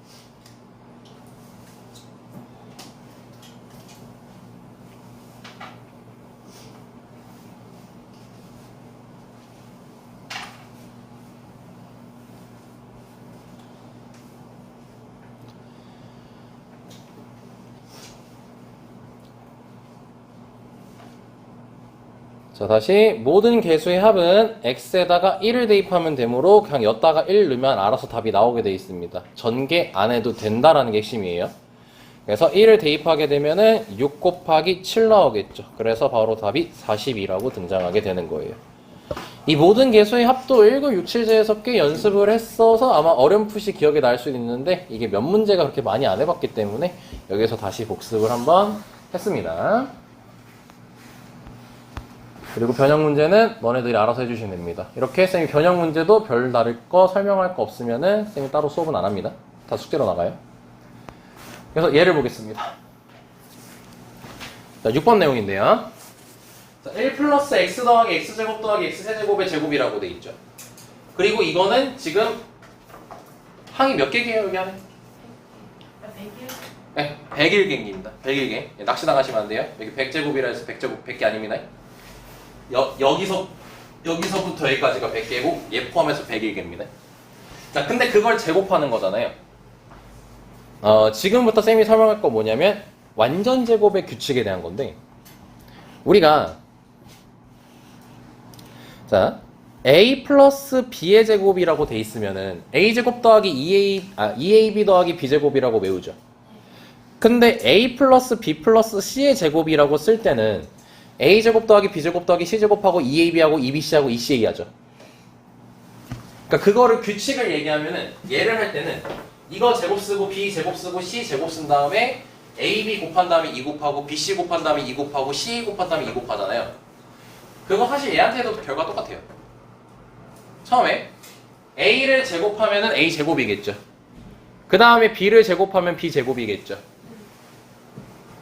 자, 다시 모든 개수의 합은 x에다가 1을 대입하면 되므로 그냥 였다가 1 넣으면 알아서 답이 나오게 돼 있습니다. 전개 안 해도 된다라는 게 핵심이에요. 그래서 1을 대입하게 되면은 6 곱하기 7 나오겠죠. 그래서 바로 답이 42라고 등장하게 되는 거예요. 이 모든 개수의 합도 1급 6, 7제에서 꽤 연습을 했어서 아마 어렴풋이 기억에 날 수도 있는데 이게 몇 문제가 그렇게 많이 안 해봤기 때문에 여기서 다시 복습을 한번 했습니다. 그리고 변형 문제는 너네들이 알아서 해주시면 됩니다. 이렇게 쌤이 변형 문제도 별 다를 거 설명할 거 없으면은 쌤이 따로 수업은 안 합니다. 다 숙제로 나가요. 그래서 예를 보겠습니다. 자, 6번 내용인데요. 자, 1 플러스 x 더하기 x제곱 더하기 x세제곱의 제곱이라고 돼 있죠. 그리고 이거는 지금 항이 몇 개게요, 여기 안에? 네, 101개입니다. 101개. 네, 낚시 나가시면 안 돼요. 여기 100제곱이라 해서 100제곱 100개 아닙니다. 여기서부터 여기까지가 100개고 얘 포함해서 101개입니다. 자, 근데 그걸 제곱하는 거잖아요. 지금부터 쌤이 설명할 거 뭐냐면 완전 제곱의 규칙에 대한 건데 우리가 자 a 플러스 b의 제곱이라고 돼 있으면은 a 제곱 더하기 2ab 더하기 b 제곱이라고 외우죠. 근데 a 플러스 b 플러스 c의 제곱이라고 쓸 때는 a 제곱 더하기 b 제곱 더하기 c 제곱하고 2ab하고 2bc하고 2ca 하죠. 그러니까 그거를 규칙을 얘기하면은 예를 할 때는 이거 제곱 쓰고 b 제곱 쓰고 c 제곱 쓴 다음에 ab 곱한 다음에 2 곱하고 bc 곱한 다음에 2 곱하고 c 곱한 다음에 2 곱하잖아요. 그거 사실 얘한테 해도 결과 똑같아요. 처음에 a를 제곱하면은 a 제곱이겠죠. 그 다음에 b를 제곱하면 b 제곱이겠죠.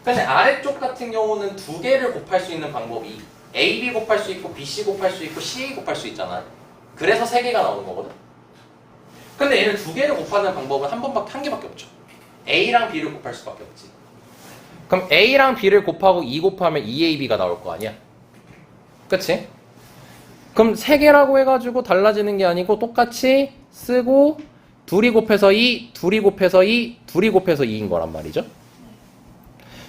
근데 아래쪽 같은 경우는 두 개를 곱할 수 있는 방법이 AB 곱할 수 있고 BC 곱할 수 있고 CA 곱할 수 있잖아. 그래서 세 개가 나오는 거거든. 근데 얘를 두 개를 곱하는 방법은 한 개밖에 없죠. A랑 B를 곱할 수밖에 없지. 그럼 A랑 B를 곱하고 2 곱하면 2AB가 나올 거 아니야. 그치? 그럼 세 개라고 해가지고 달라지는 게 아니고 똑같이 쓰고 둘이 곱해서 2, 둘이 곱해서 2, 둘이 곱해서 2인 거란 말이죠.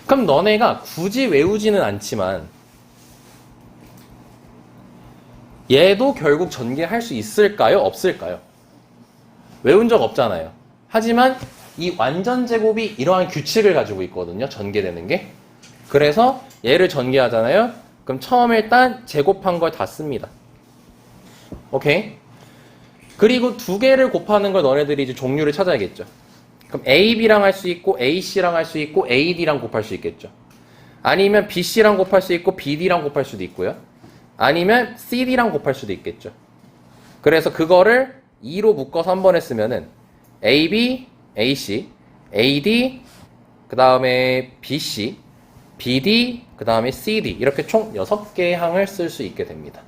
그럼 너네가 굳이 외우지는 않지만 얘도 결국 전개할 수 있을까요? 없을까요? 외운 적 없잖아요. 하지만 이 완전 제곱이 이러한 규칙을 가지고 있거든요. 전개되는 게. 그래서 얘를 전개하잖아요. 그럼 처음에 일단 제곱한 걸 다 씁니다. 오케이? 그리고 두 개를 곱하는 걸 너네들이 이제 종류를 찾아야겠죠. 그럼 AB랑 할 수 있고 AC랑 할 수 있고 AD랑 곱할 수 있겠죠. 아니면 BC랑 곱할 수 있고 BD랑 곱할 수도 있고요. 아니면 CD랑 곱할 수도 있겠죠. 그래서 그거를 2로 묶어서 한 번에 쓰면은 AB, AC, AD, 그 다음에 BC, BD, 그 다음에 CD 이렇게 총 6개의 항을 쓸 수 있게 됩니다.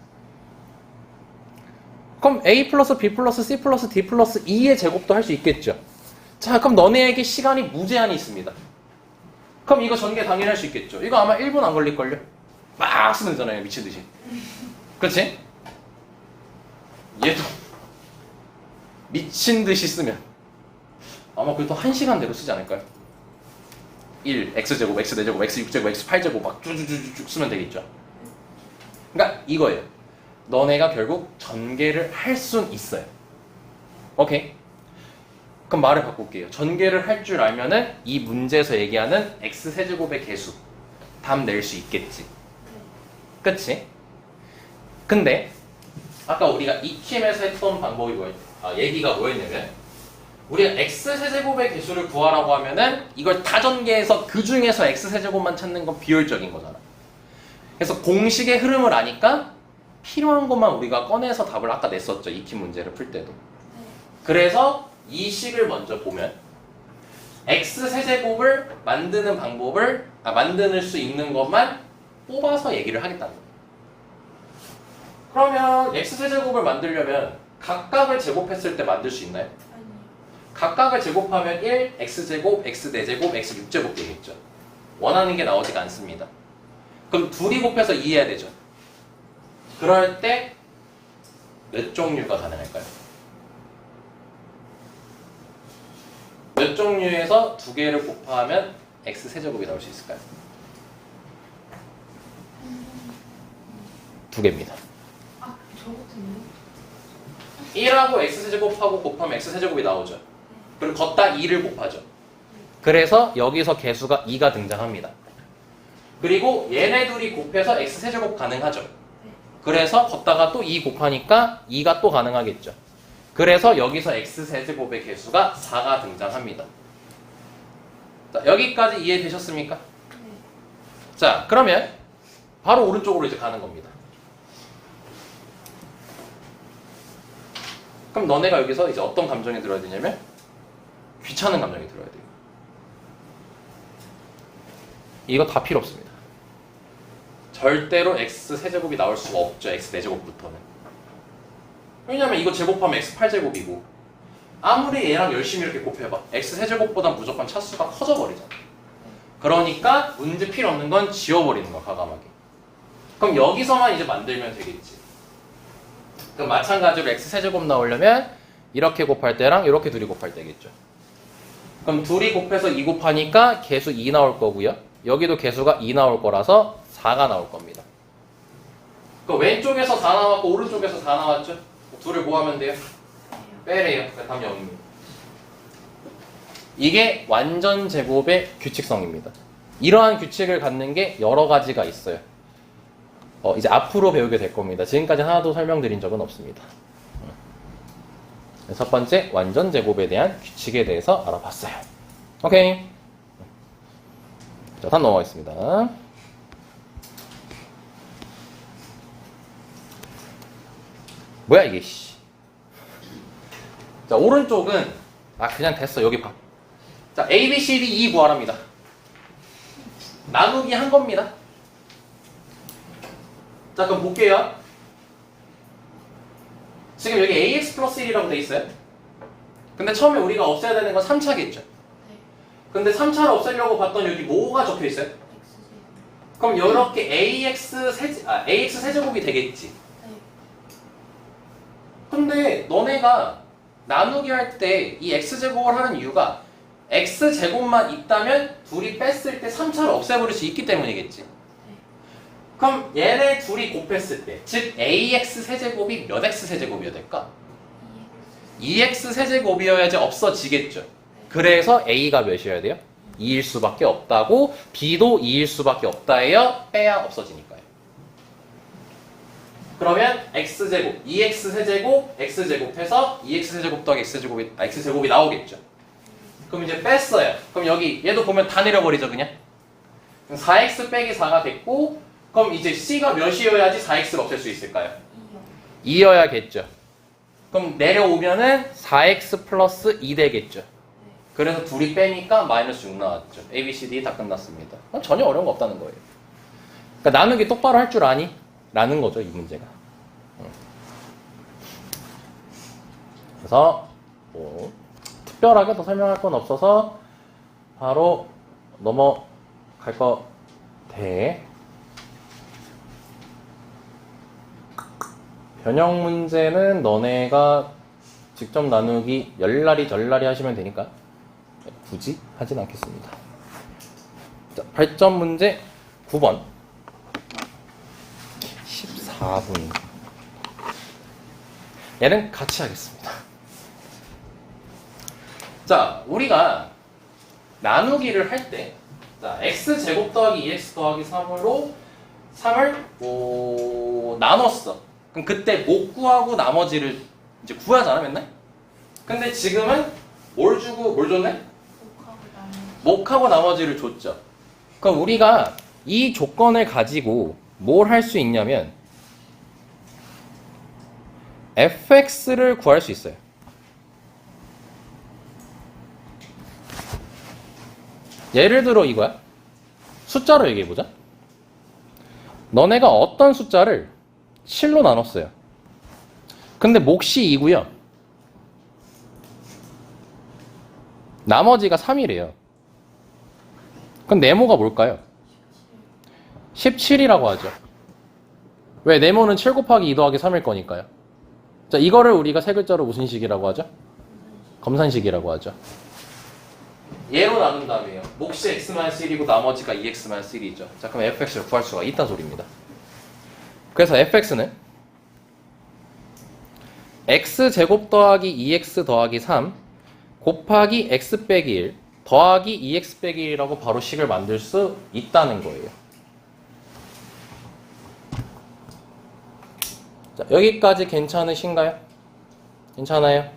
그럼 A 플러스 B 플러스 C 플러스 D 플러스 E의 제곱도 할 수 있겠죠. 자, 그럼 너네에게 시간이 무제한이 있습니다. 그럼 이거 전개 당연히 할 수 있겠죠. 이거 아마 1분 안 걸릴걸요? 막 쓰면 되잖아요, 미친듯이. 그렇지? 얘도 미친듯이 쓰면 아마 그래도 1시간대로 쓰지 않을까요? 1, x제곱, x4제곱, x6제곱, x8제곱 막 쭉쭉쭉쭉 쓰면 되겠죠. 그러니까 이거예요. 너네가 결국 전개를 할 순 있어요. 오케이? 그럼 말을 바꿀게요. 전개를 할 줄 알면은 이 문제에서 얘기하는 x세제곱의 개수 답 낼 수 있겠지. 그치? 근데 아까 우리가 익힘에서 했던 방법이 얘기가 뭐였냐면 우리가 x세제곱의 개수를 구하라고 하면은 이걸 다 전개해서 그 중에서 x세제곱만 찾는 건 비효율적인 거잖아. 그래서 공식의 흐름을 아니까 필요한 것만 우리가 꺼내서 답을 아까 냈었죠. 익힘 문제를 풀 때도. 그래서 이 식을 먼저 보면 x세제곱을 만드는 방법을 만들 수 있는 것만 뽑아서 얘기를 하겠다는 거예요. 그러면 x세제곱을 만들려면 각각을 제곱했을 때 만들 수 있나요? 아니요. 각각을 제곱하면 1, x제곱, x4제곱, x6제곱 되겠죠. 원하는 게 나오지가 않습니다. 그럼 둘이 곱해서 2 해야 되죠. 그럴 때 몇 종류가 가능할까요? 몇 종류에서 두 개를 곱하면 x세제곱이 나올 수 있을까요? 두 개입니다. 아, 저것도요? 1하고 x세제곱하고 곱하면 x세제곱이 나오죠. 그리고 걷다 2를 곱하죠. 그래서 여기서 개수가 2가 등장합니다. 그리고 얘네 둘이 곱해서 x세제곱 가능하죠. 그래서 걷다가 또 2 곱하니까 2가 또 가능하겠죠. 그래서 여기서 x세제곱의 개수가 4가 등장합니다. 자, 여기까지 이해되셨습니까? 네. 자, 그러면 바로 오른쪽으로 이제 가는 겁니다. 그럼 너네가 여기서 이제 어떤 감정이 들어야 되냐면 귀찮은 감정이 들어야 돼요. 이거 다 필요 없습니다. 절대로 x세제곱이 나올 수가 없죠. x4제곱부터는. 왜냐면 이거 제곱하면 x8제곱이고 아무리 얘랑 열심히 이렇게 곱해봐. x세제곱보단 무조건 차수가 커져버리잖아. 그러니까 문제 필요 없는 건 지워버리는 거야. 과감하게. 그럼 여기서만 이제 만들면 되겠지. 그럼 마찬가지로 x세제곱 나오려면 이렇게 곱할 때랑 이렇게 둘이 곱할 때겠죠. 그럼 둘이 곱해서 2 곱하니까 개수 2 나올 거고요. 여기도 개수가 2 나올 거라서 4가 나올 겁니다. 그 왼쪽에서 4 나왔고 오른쪽에서 4 나왔죠? 둘을 뭐 하면 돼요? 빼래요. 그러니까 답이 0입니다. 이게 완전 제곱의 규칙성입니다. 이러한 규칙을 갖는 게 여러 가지가 있어요. 이제 앞으로 배우게 될 겁니다. 지금까지 하나도 설명드린 적은 없습니다. 첫 번째, 완전 제곱에 대한 규칙에 대해서 알아봤어요. 오케이. 자, 다음 넘어가겠습니다. 뭐야 이게 씨. 자, 오른쪽은 그냥 됐어. 여기 봐. 자, A, B, C, D, E 구하랍니다. 나누기 한 겁니다. 자, 그럼 볼게요. 지금 여기 AX 플러스 1이라고 돼 있어요. 근데 처음에 우리가 없애야 되는 건 3차겠죠. 근데 3차를 없애려고 봤더니 여기 뭐가 적혀 있어요? 그럼 이렇게 AX 세제곱이 되겠지. 근데 너네가 나누기 할 때 이 x제곱을 하는 이유가 x제곱만 있다면 둘이 뺐을 때 3차를 없애버릴 수 있기 때문이겠지. 그럼 얘네 둘이 곱했을 때, 즉 ax 세제곱이 몇 x 세제곱이어야 될까? 2x 세제곱이어야지 없어지겠죠. 그래서 a가 몇이어야 돼요? 2일 수밖에 없다고, b도 2일 수밖에 없다예요. 빼야 없어지니까요. 그러면 x제곱, 2x 세제곱, x제곱 해서 2x 세제곱 더하기 x제곱이 나오겠죠. 그럼 이제 뺐어요. 그럼 여기 얘도 보면 다 내려버리죠 그냥. 그럼 4x 빼기 4가 됐고, 그럼 이제 c가 몇이어야지 4x를 없앨 수 있을까요? 2여야겠죠. 그럼 내려오면은 4x 플러스 2 되겠죠. 그래서 둘이 빼니까 마이너스 6 나왔죠. A, B, C, D 다 끝났습니다. 전혀 어려운 거 없다는 거예요. 그러니까 나누기 똑바로 할 줄 아니? 라는 거죠, 이 문제가. 그래서 뭐 특별하게 더 설명할 건 없어서 바로 넘어갈 거 돼. 변형 문제는 너네가 직접 나누기 열라리 전라리 하시면 되니까 굳이 하진 않겠습니다. 자, 발전 문제 9번 14분. 얘는 같이 하겠습니다. 자, 우리가 나누기를 할 때, 자, x제곱 더하기 2x 더하기 3으로 3을 나눴어. 그럼 그때 못 구하고 나머지를 이제 구하잖아, 맨날? 근데 지금은 뭘 주고, 뭘 줬네? 목하고 나머지를 줬죠. 그럼 우리가 이 조건을 가지고 뭘 할 수 있냐면 fx를 구할 수 있어요. 예를 들어 이거야. 숫자로 얘기해보자. 너네가 어떤 숫자를 7로 나눴어요. 근데 몫이 2고요. 나머지가 3이래요. 그럼 네모가 뭘까요? 17이라고 하죠. 왜? 네모는 7 곱하기 2 더하기 3일 거니까요. 자, 이거를 우리가 세 글자로 무슨 식이라고 하죠? 검산식이라고 하죠. 얘로 나눈 다음에요. 몫이 x만 1이고 나머지가 2x만 1이죠. 자, 그럼 fx를 구할 수가 있다는 소리입니다. 그래서 fx는 x제곱 더하기 2x 더하기 3 곱하기 x 빼기 1 더하기 2x 빼기 1이라고 바로 식을 만들 수 있다는 거예요. 자, 여기까지 괜찮으신가요? 괜찮아요?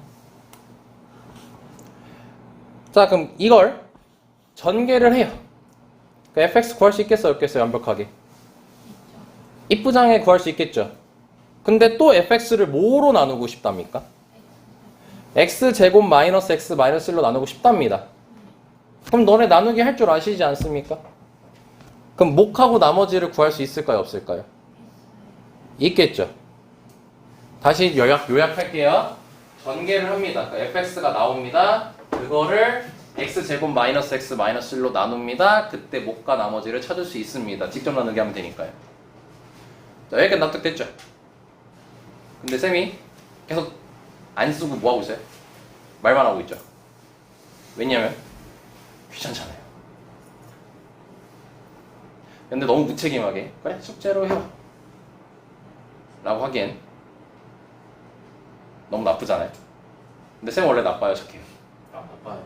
자, 그럼 이걸 전개를 해요. 그러니까 fx 구할 수 있겠어요? 없겠어요? 완벽하게. 입부장에 구할 수 있겠죠? 근데 또 fx를 뭐로 나누고 싶답니까? x제곱 마이너스 x 마이너스 1로 나누고 싶답니다. 그럼 너네 나누기 할 줄 아시지 않습니까? 그럼 목하고 나머지를 구할 수 있을까요? 없을까요? 있겠죠? 다시 요약할게요. 전개를 합니다. 그러니까 fx가 나옵니다. 그거를 x제곱 마이너스 x 마이너스 1로 나눕니다. 그때 목과 나머지를 찾을 수 있습니다. 직접 나누기 하면 되니까요. 자, 여기까지 납득됐죠? 근데 쌤이 계속 안 쓰고 뭐 하고 있어요? 말만 하고 있죠. 왜냐면 귀찮잖아요. 근데 너무 무책임하게 그래 숙제로 해요 라고 하기엔 너무 나쁘잖아요. 근데 쌤 원래 나빠요, 착해요? 나빠요.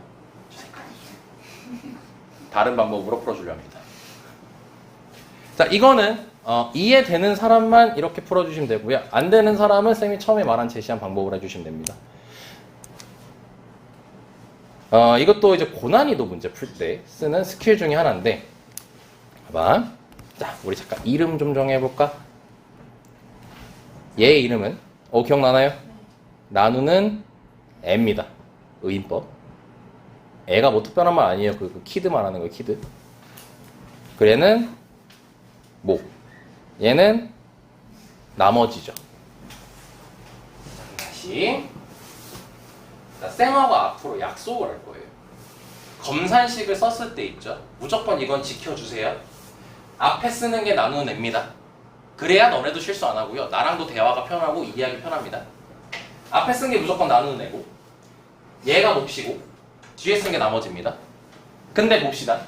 다른 방법으로 풀어주려 합니다. 자, 이거는 이해되는 사람만 이렇게 풀어주시면 되고요. 안 되는 사람은 쌤이 처음에 말한 제시한 방법을 해주시면 됩니다. 이것도 이제 고난이도 문제 풀 때 쓰는 스킬 중에 하나인데, 봐봐. 자, 우리 잠깐 이름 좀 정해볼까? 얘의 이름은 기억나나요? 나누는 애입니다. 의인법. 애가 뭐 특별한 말 아니에요. 그 키드 말하는 거예요. 키드. 그 얘는 목. 얘는 나머지죠. 다시. 자, 쌤하고 앞으로 약속을 할 거예요. 검산식을 썼을 때 있죠. 무조건 이건 지켜주세요. 앞에 쓰는 게 나누는 애입니다. 그래야 너네도 실수 안 하고요. 나랑도 대화가 편하고 이해하기 편합니다. 앞에 쓴 게 무조건 나누는 애고, 얘가 몫이고, 뒤에 쓴 게 나머지입니다. 근데 봅시다.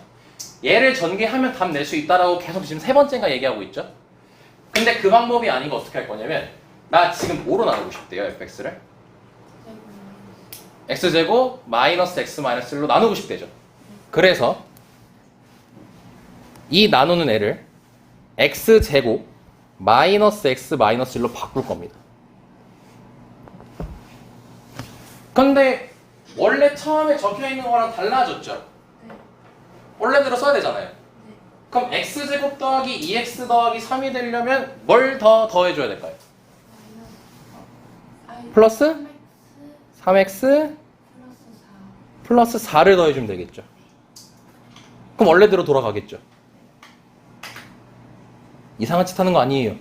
얘를 전개하면 답 낼 수 있다라고 계속 지금 3번째인가 얘기하고 있죠. 근데 그 방법이 아니고 어떻게 할 거냐면, 나 지금 뭐로 나누고 싶대요, fx를? x제곱 마이너스 x 마이너스 1로 나누고 싶대죠. 그래서 이 나누는 애를 x제곱 마이너스 x 마이너스 1로 바꿀 겁니다. 근데 원래 처음에 적혀있는 거랑 달라졌죠? 네. 원래대로 써야 되잖아요. 네. 그럼 x제곱 더하기 2x 더하기 3이 되려면 뭘 더 더해줘야 될까요? 플러스 3x 플러스 4를 더해주면 되겠죠. 그럼 원래대로 돌아가겠죠. 이상한 짓 하는 거 아니에요.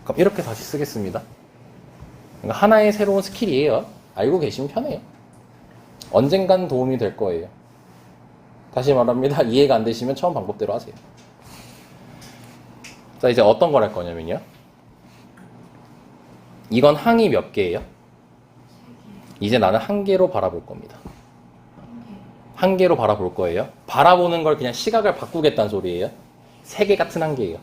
그럼 이렇게 다시 쓰겠습니다. 그러니까 하나의 새로운 스킬이에요. 알고 계시면 편해요. 언젠간 도움이 될 거예요. 다시 말합니다. 이해가 안 되시면 처음 방법대로 하세요. 자, 이제 어떤 걸 할 거냐면요. 이건 항이 몇 개예요? 이제 나는 한 개로 바라볼 겁니다. 한 개로 바라볼 거예요. 바라보는 걸 그냥 시각을 바꾸겠다는 소리예요. 세 개 같은 한 개예요.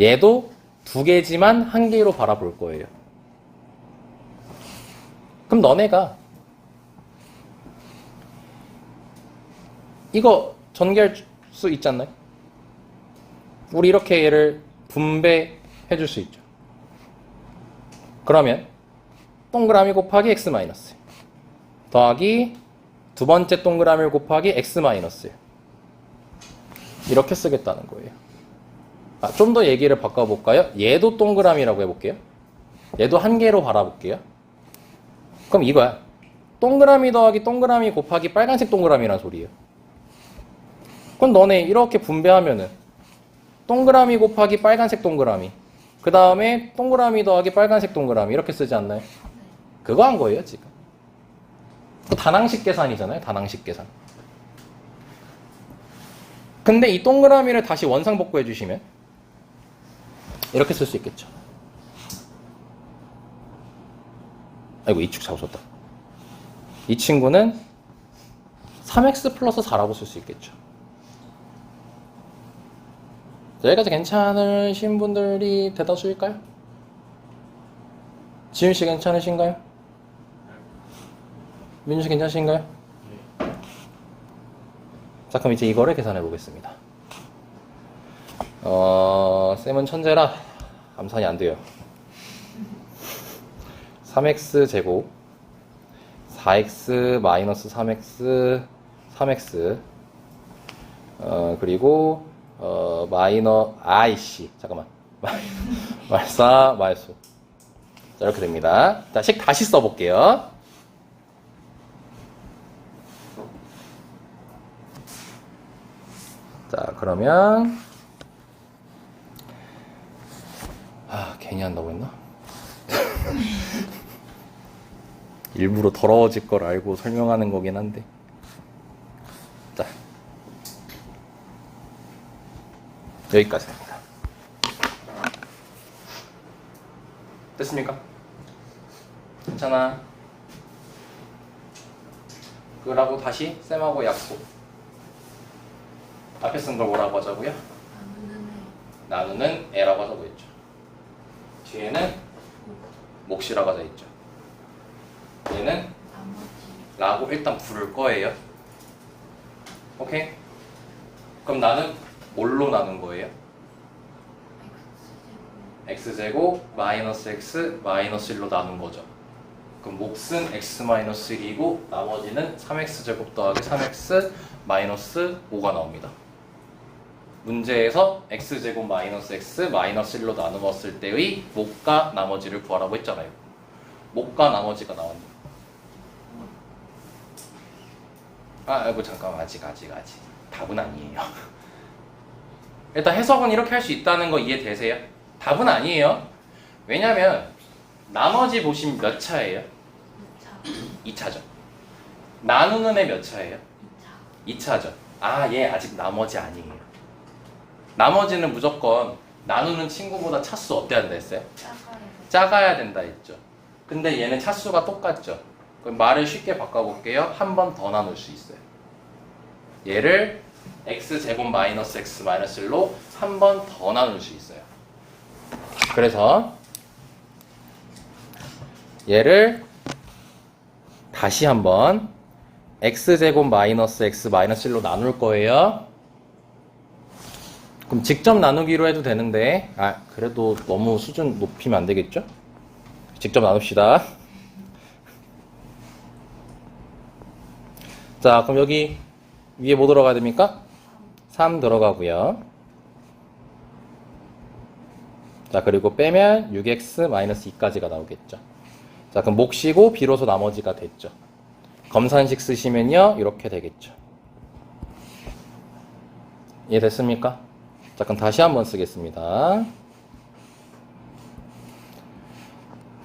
얘도 두 개지만 한 개로 바라볼 거예요. 그럼 너네가 이거 전개할 수 있지 않나요? 우리 이렇게 얘를 분배해 줄 수 있죠. 그러면 동그라미 곱하기 x 마이너스 더하기 두 번째 동그라미 곱하기 x 마이너스 이렇게 쓰겠다는 거예요. 좀 더 얘기를 바꿔볼까요? 얘도 동그라미라고 해볼게요. 얘도 한 개로 바라볼게요. 그럼 이거야. 동그라미 더하기 동그라미 곱하기 빨간색 동그라미란 소리예요. 그럼 너네 이렇게 분배하면은 동그라미 곱하기 빨간색 동그라미 그 다음에 동그라미 더하기 빨간색 동그라미 이렇게 쓰지 않나요? 그거 한 거예요 지금. 단항식 계산이잖아요. 단항식 계산. 근데 이 동그라미를 다시 원상복구해 주시면 이렇게 쓸 수 있겠죠. 아이고 이 축 잡으셨다. 이 친구는 3x 플러스 4라고 쓸 수 있겠죠. 여기까지 괜찮으신 분들이 대다수일까요? 지윤씨 괜찮으신가요? 민주씨 괜찮으신가요? 자, 그럼 이제 이거를 계산해 보겠습니다. 쌤은 천재라 암산이 안 돼요. 3x 제곱 4x 마이너스 3x 3x 그리고 아이씨 잠깐만 말사 마이소. 자, 이렇게 됩니다. 자, 식 다시 써볼게요. 자, 그러면 괜히 한다고 했나? 일부러 더러워질 걸 알고 설명하는 거긴 한데. 자, 여기까지입니다. 됐습니까? 괜찮아. 그러고 다시 쌤하고 약속. 앞에 쓴 걸 뭐라고 하자고요? 나누는 애라고 하자고 했죠. 뒤에는 몫이라고 하자 했죠. 얘는 라고 일단 부를 거예요. 오케이? 그럼 나는 뭘로 나눈 거예요? x제곱 마이너스 x 마이너스 1로 나눈 거죠. 그럼 몫은 x 마이너스 1이고 나머지는 3x제곱 더하기 3x 마이너스 5가 나옵니다. 문제에서 x제곱 마이너스 x 마이너스 1로 나누었을 때의 몫과 나머지를 구하라고 했잖아요. 몫과 나머지가 나왔네요. 아이고 잠깐만 아직 답은 아니에요. 일단 해석은 이렇게 할 수 있다는 거 이해되세요? 답은 아니에요. 왜냐면 나머지 보시면 몇 차예요? 2차죠. 나누는 애 몇 차예요? 2차죠. 얘 아직 나머지 아니에요. 나머지는 무조건 나누는 친구보다 차수 어때야 된다 했어요? 작아야 된다 했죠. 근데 얘는 차수가 똑같죠. 그럼 말을 쉽게 바꿔볼게요. 한 번 더 나눌 수 있어요. 얘를 x제곱 마이너스 x 마이너스 1로 한 번 더 나눌 수 있어요. 그래서 얘를 다시 한번 x제곱 마이너스 x 마이너스 1로 나눌 거예요. 그럼 직접 나누기로 해도 되는데 그래도 너무 수준 높이면 안 되겠죠? 직접 나눕시다. 자, 그럼 여기 위에 뭐 들어가야 됩니까? 3 들어가고요. 자, 그리고 빼면 6x 마이너스 2까지가 나오겠죠. 자, 그럼 몫이고 비로소 나머지가 됐죠. 검산식 쓰시면요 이렇게 되겠죠. 이해됐습니까? 자, 그럼 다시 한번 쓰겠습니다.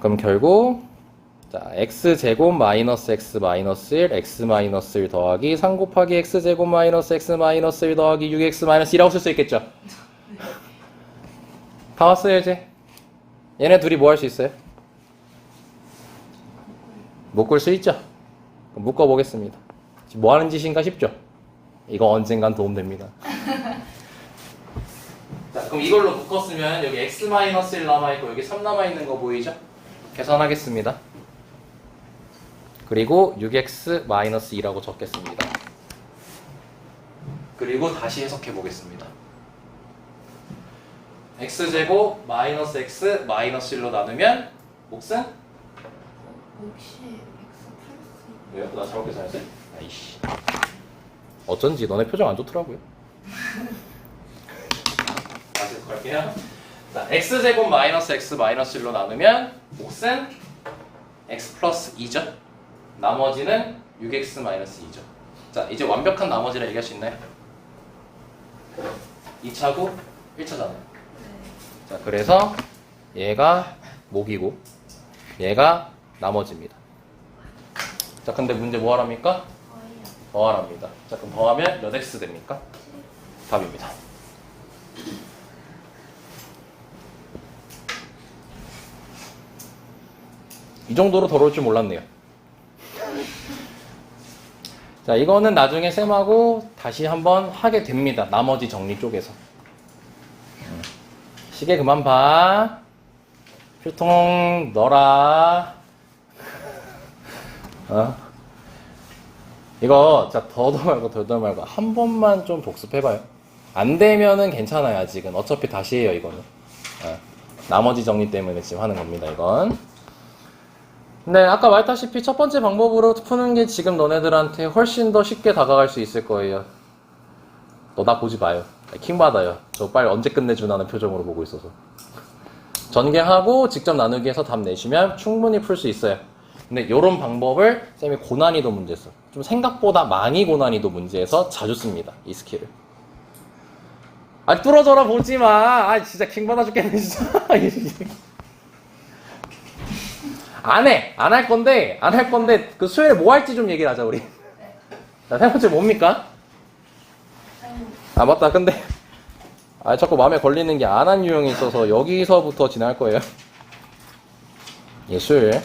그럼 결국 자, x제곱 마이너스 x 마이너스 1 x 마이너스 1 더하기 3 곱하기 x제곱 마이너스 x 마이너스 1 더하기 6x 마이너스 2라고 쓸 수 있겠죠? 다 왔어요 이제? 얘네 둘이 뭐 할 수 있어요? 묶을 수 있죠? 그럼 묶어보겠습니다. 지금 뭐 하는 짓인가 싶죠? 이거 언젠간 도움됩니다. 자, 그럼 이걸로 묶었으면 여기 x 마이너스 1 남아있고 여기 3 남아있는 거 보이죠? 계산하겠습니다. 그리고 6x 마이너스 2라고 적겠습니다. 그리고 다시 해석해 보겠습니다. x제곱 마이너스 x 마이너스 1로 나누면 몫은? 혹시 X 플러스 왜요? 나 잘못 계산했어요? 아이씨. 어쩐지 너네 표정 안 좋더라고요. 다시 해석할게요. 자, x제곱 마이너스 x 마이너스 1로 나누면 몫은 x 플러스 2죠. 나머지는 6x 마이너스 2죠. 자, 이제 완벽한 나머지를 얘기할 수 있나요? 2차고 1차잖아요. 자, 그래서 얘가 몫이고 얘가 나머지입니다. 자, 근데 문제 뭐 하랍니까? 더하랍니다. 자, 그럼 더하면 몇 x 됩니까? 답입니다. 이 정도로 더러울 줄 몰랐네요. 자, 이거는 나중에 쌤하고 다시 한번 하게 됩니다. 나머지 정리 쪽에서. 시계 그만 봐. 휴통 넣어라. 이거 진짜 더도 말고 덜도 말고 한 번만 좀 복습해봐요. 안 되면은 괜찮아요. 아직은 어차피 다시 해요. 이거는 나머지 정리 때문에 지금 하는 겁니다. 이건. 네, 아까 말했다시피 첫 번째 방법으로 푸는 게 지금 너네들한테 훨씬 더 쉽게 다가갈 수 있을 거예요. 너 나 보지 마요. 킹받아요. 저 빨리 언제 끝내주나는 표정으로 보고 있어서. 전개하고 직접 나누기 해서 답 내시면 충분히 풀 수 있어요. 근데 이런 방법을 쌤이 고난이도 문제에서 좀 생각보다 많이 고난이도 문제에서 자주 씁니다. 이 스킬을. 아, 뚫어져라 보지 마. 아, 진짜 킹받아 죽겠네 진짜. 안 해. 안 할 건데 그 수요일에 뭐 할지 좀 얘기를 하자 우리. 자, 세 번째 뭡니까? 아, 맞다. 근데 자꾸 마음에 걸리는 게 안 한 유형이 있어서 여기서부터 진행할 거예요. 예, 수요일.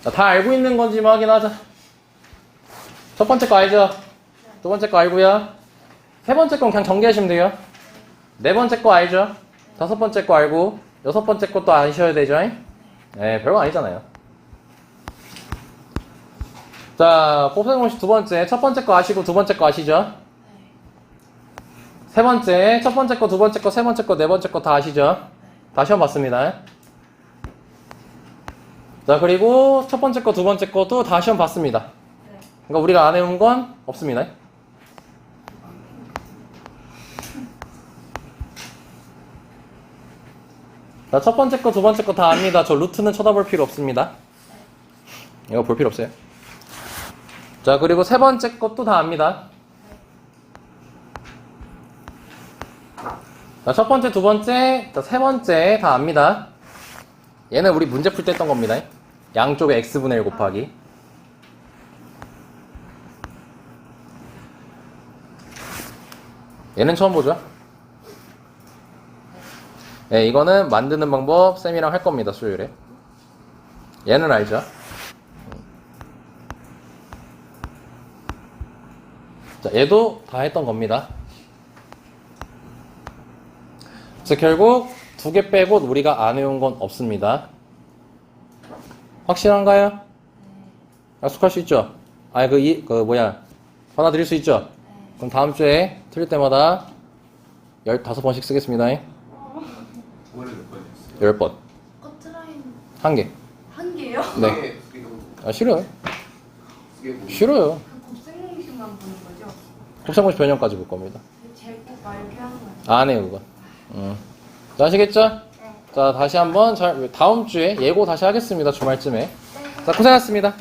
자, 다 알고 있는 건지 확인하자. 첫 번째 거 알죠? 두 번째 거 알고요. 세 번째 건 그냥 전개하시면 돼요. 네 번째 거 알죠? 다섯 번째 거 알고 여섯 번째 것도 아셔야 되죠? 네, 별거 아니잖아요. 자, 곱셈 공식 두 번째. 첫 번째 거 아시고 두 번째 거 아시죠? 세 번째. 첫 번째 거, 두 번째 거, 세 번째 거, 네 번째 거 다 아시죠? 다 시험 봤습니다. 자, 그리고 첫 번째 거, 두 번째 것도 다 시험 봤습니다. 그러니까 우리가 안 해온 건 없습니다. 자, 첫 번째 거, 두 번째 거 다 압니다. 저 루트는 쳐다볼 필요 없습니다. 이거 볼 필요 없어요. 자, 그리고 세 번째 것도 다 압니다. 자, 첫 번째, 두 번째, 자, 세 번째 다 압니다. 얘는 우리 문제 풀 때 했던 겁니다. 양쪽에 x분의 1 곱하기. 얘는 처음 보죠? 네, 이거는 만드는 방법 쌤이랑 할 겁니다. 수요일에. 얘는 알죠? 자, 얘도 다 했던 겁니다. 그래서 결국 두 개 빼고 우리가 안 해온 건 없습니다. 확실한가요? 약속할 수 있죠? 받아들일 수 있죠? 그럼 다음 주에 틀릴 때마다 15번씩 쓰겠습니다. 올해 몇 번이었어요? 10번. 커트라인 한 개. 한 개요? 네. 싫어요. 그게 싫어요. 그 곱셈공식만 보는 거죠? 곱셈공식 변형까지 볼 겁니다. 제곱 막 이렇게 하는 거예요? 안 해요, 그건. 자, 아시겠죠? 자, 다시 한번 다음 주에 예고 다시 하겠습니다. 주말쯤에. 자, 고생하셨습니다.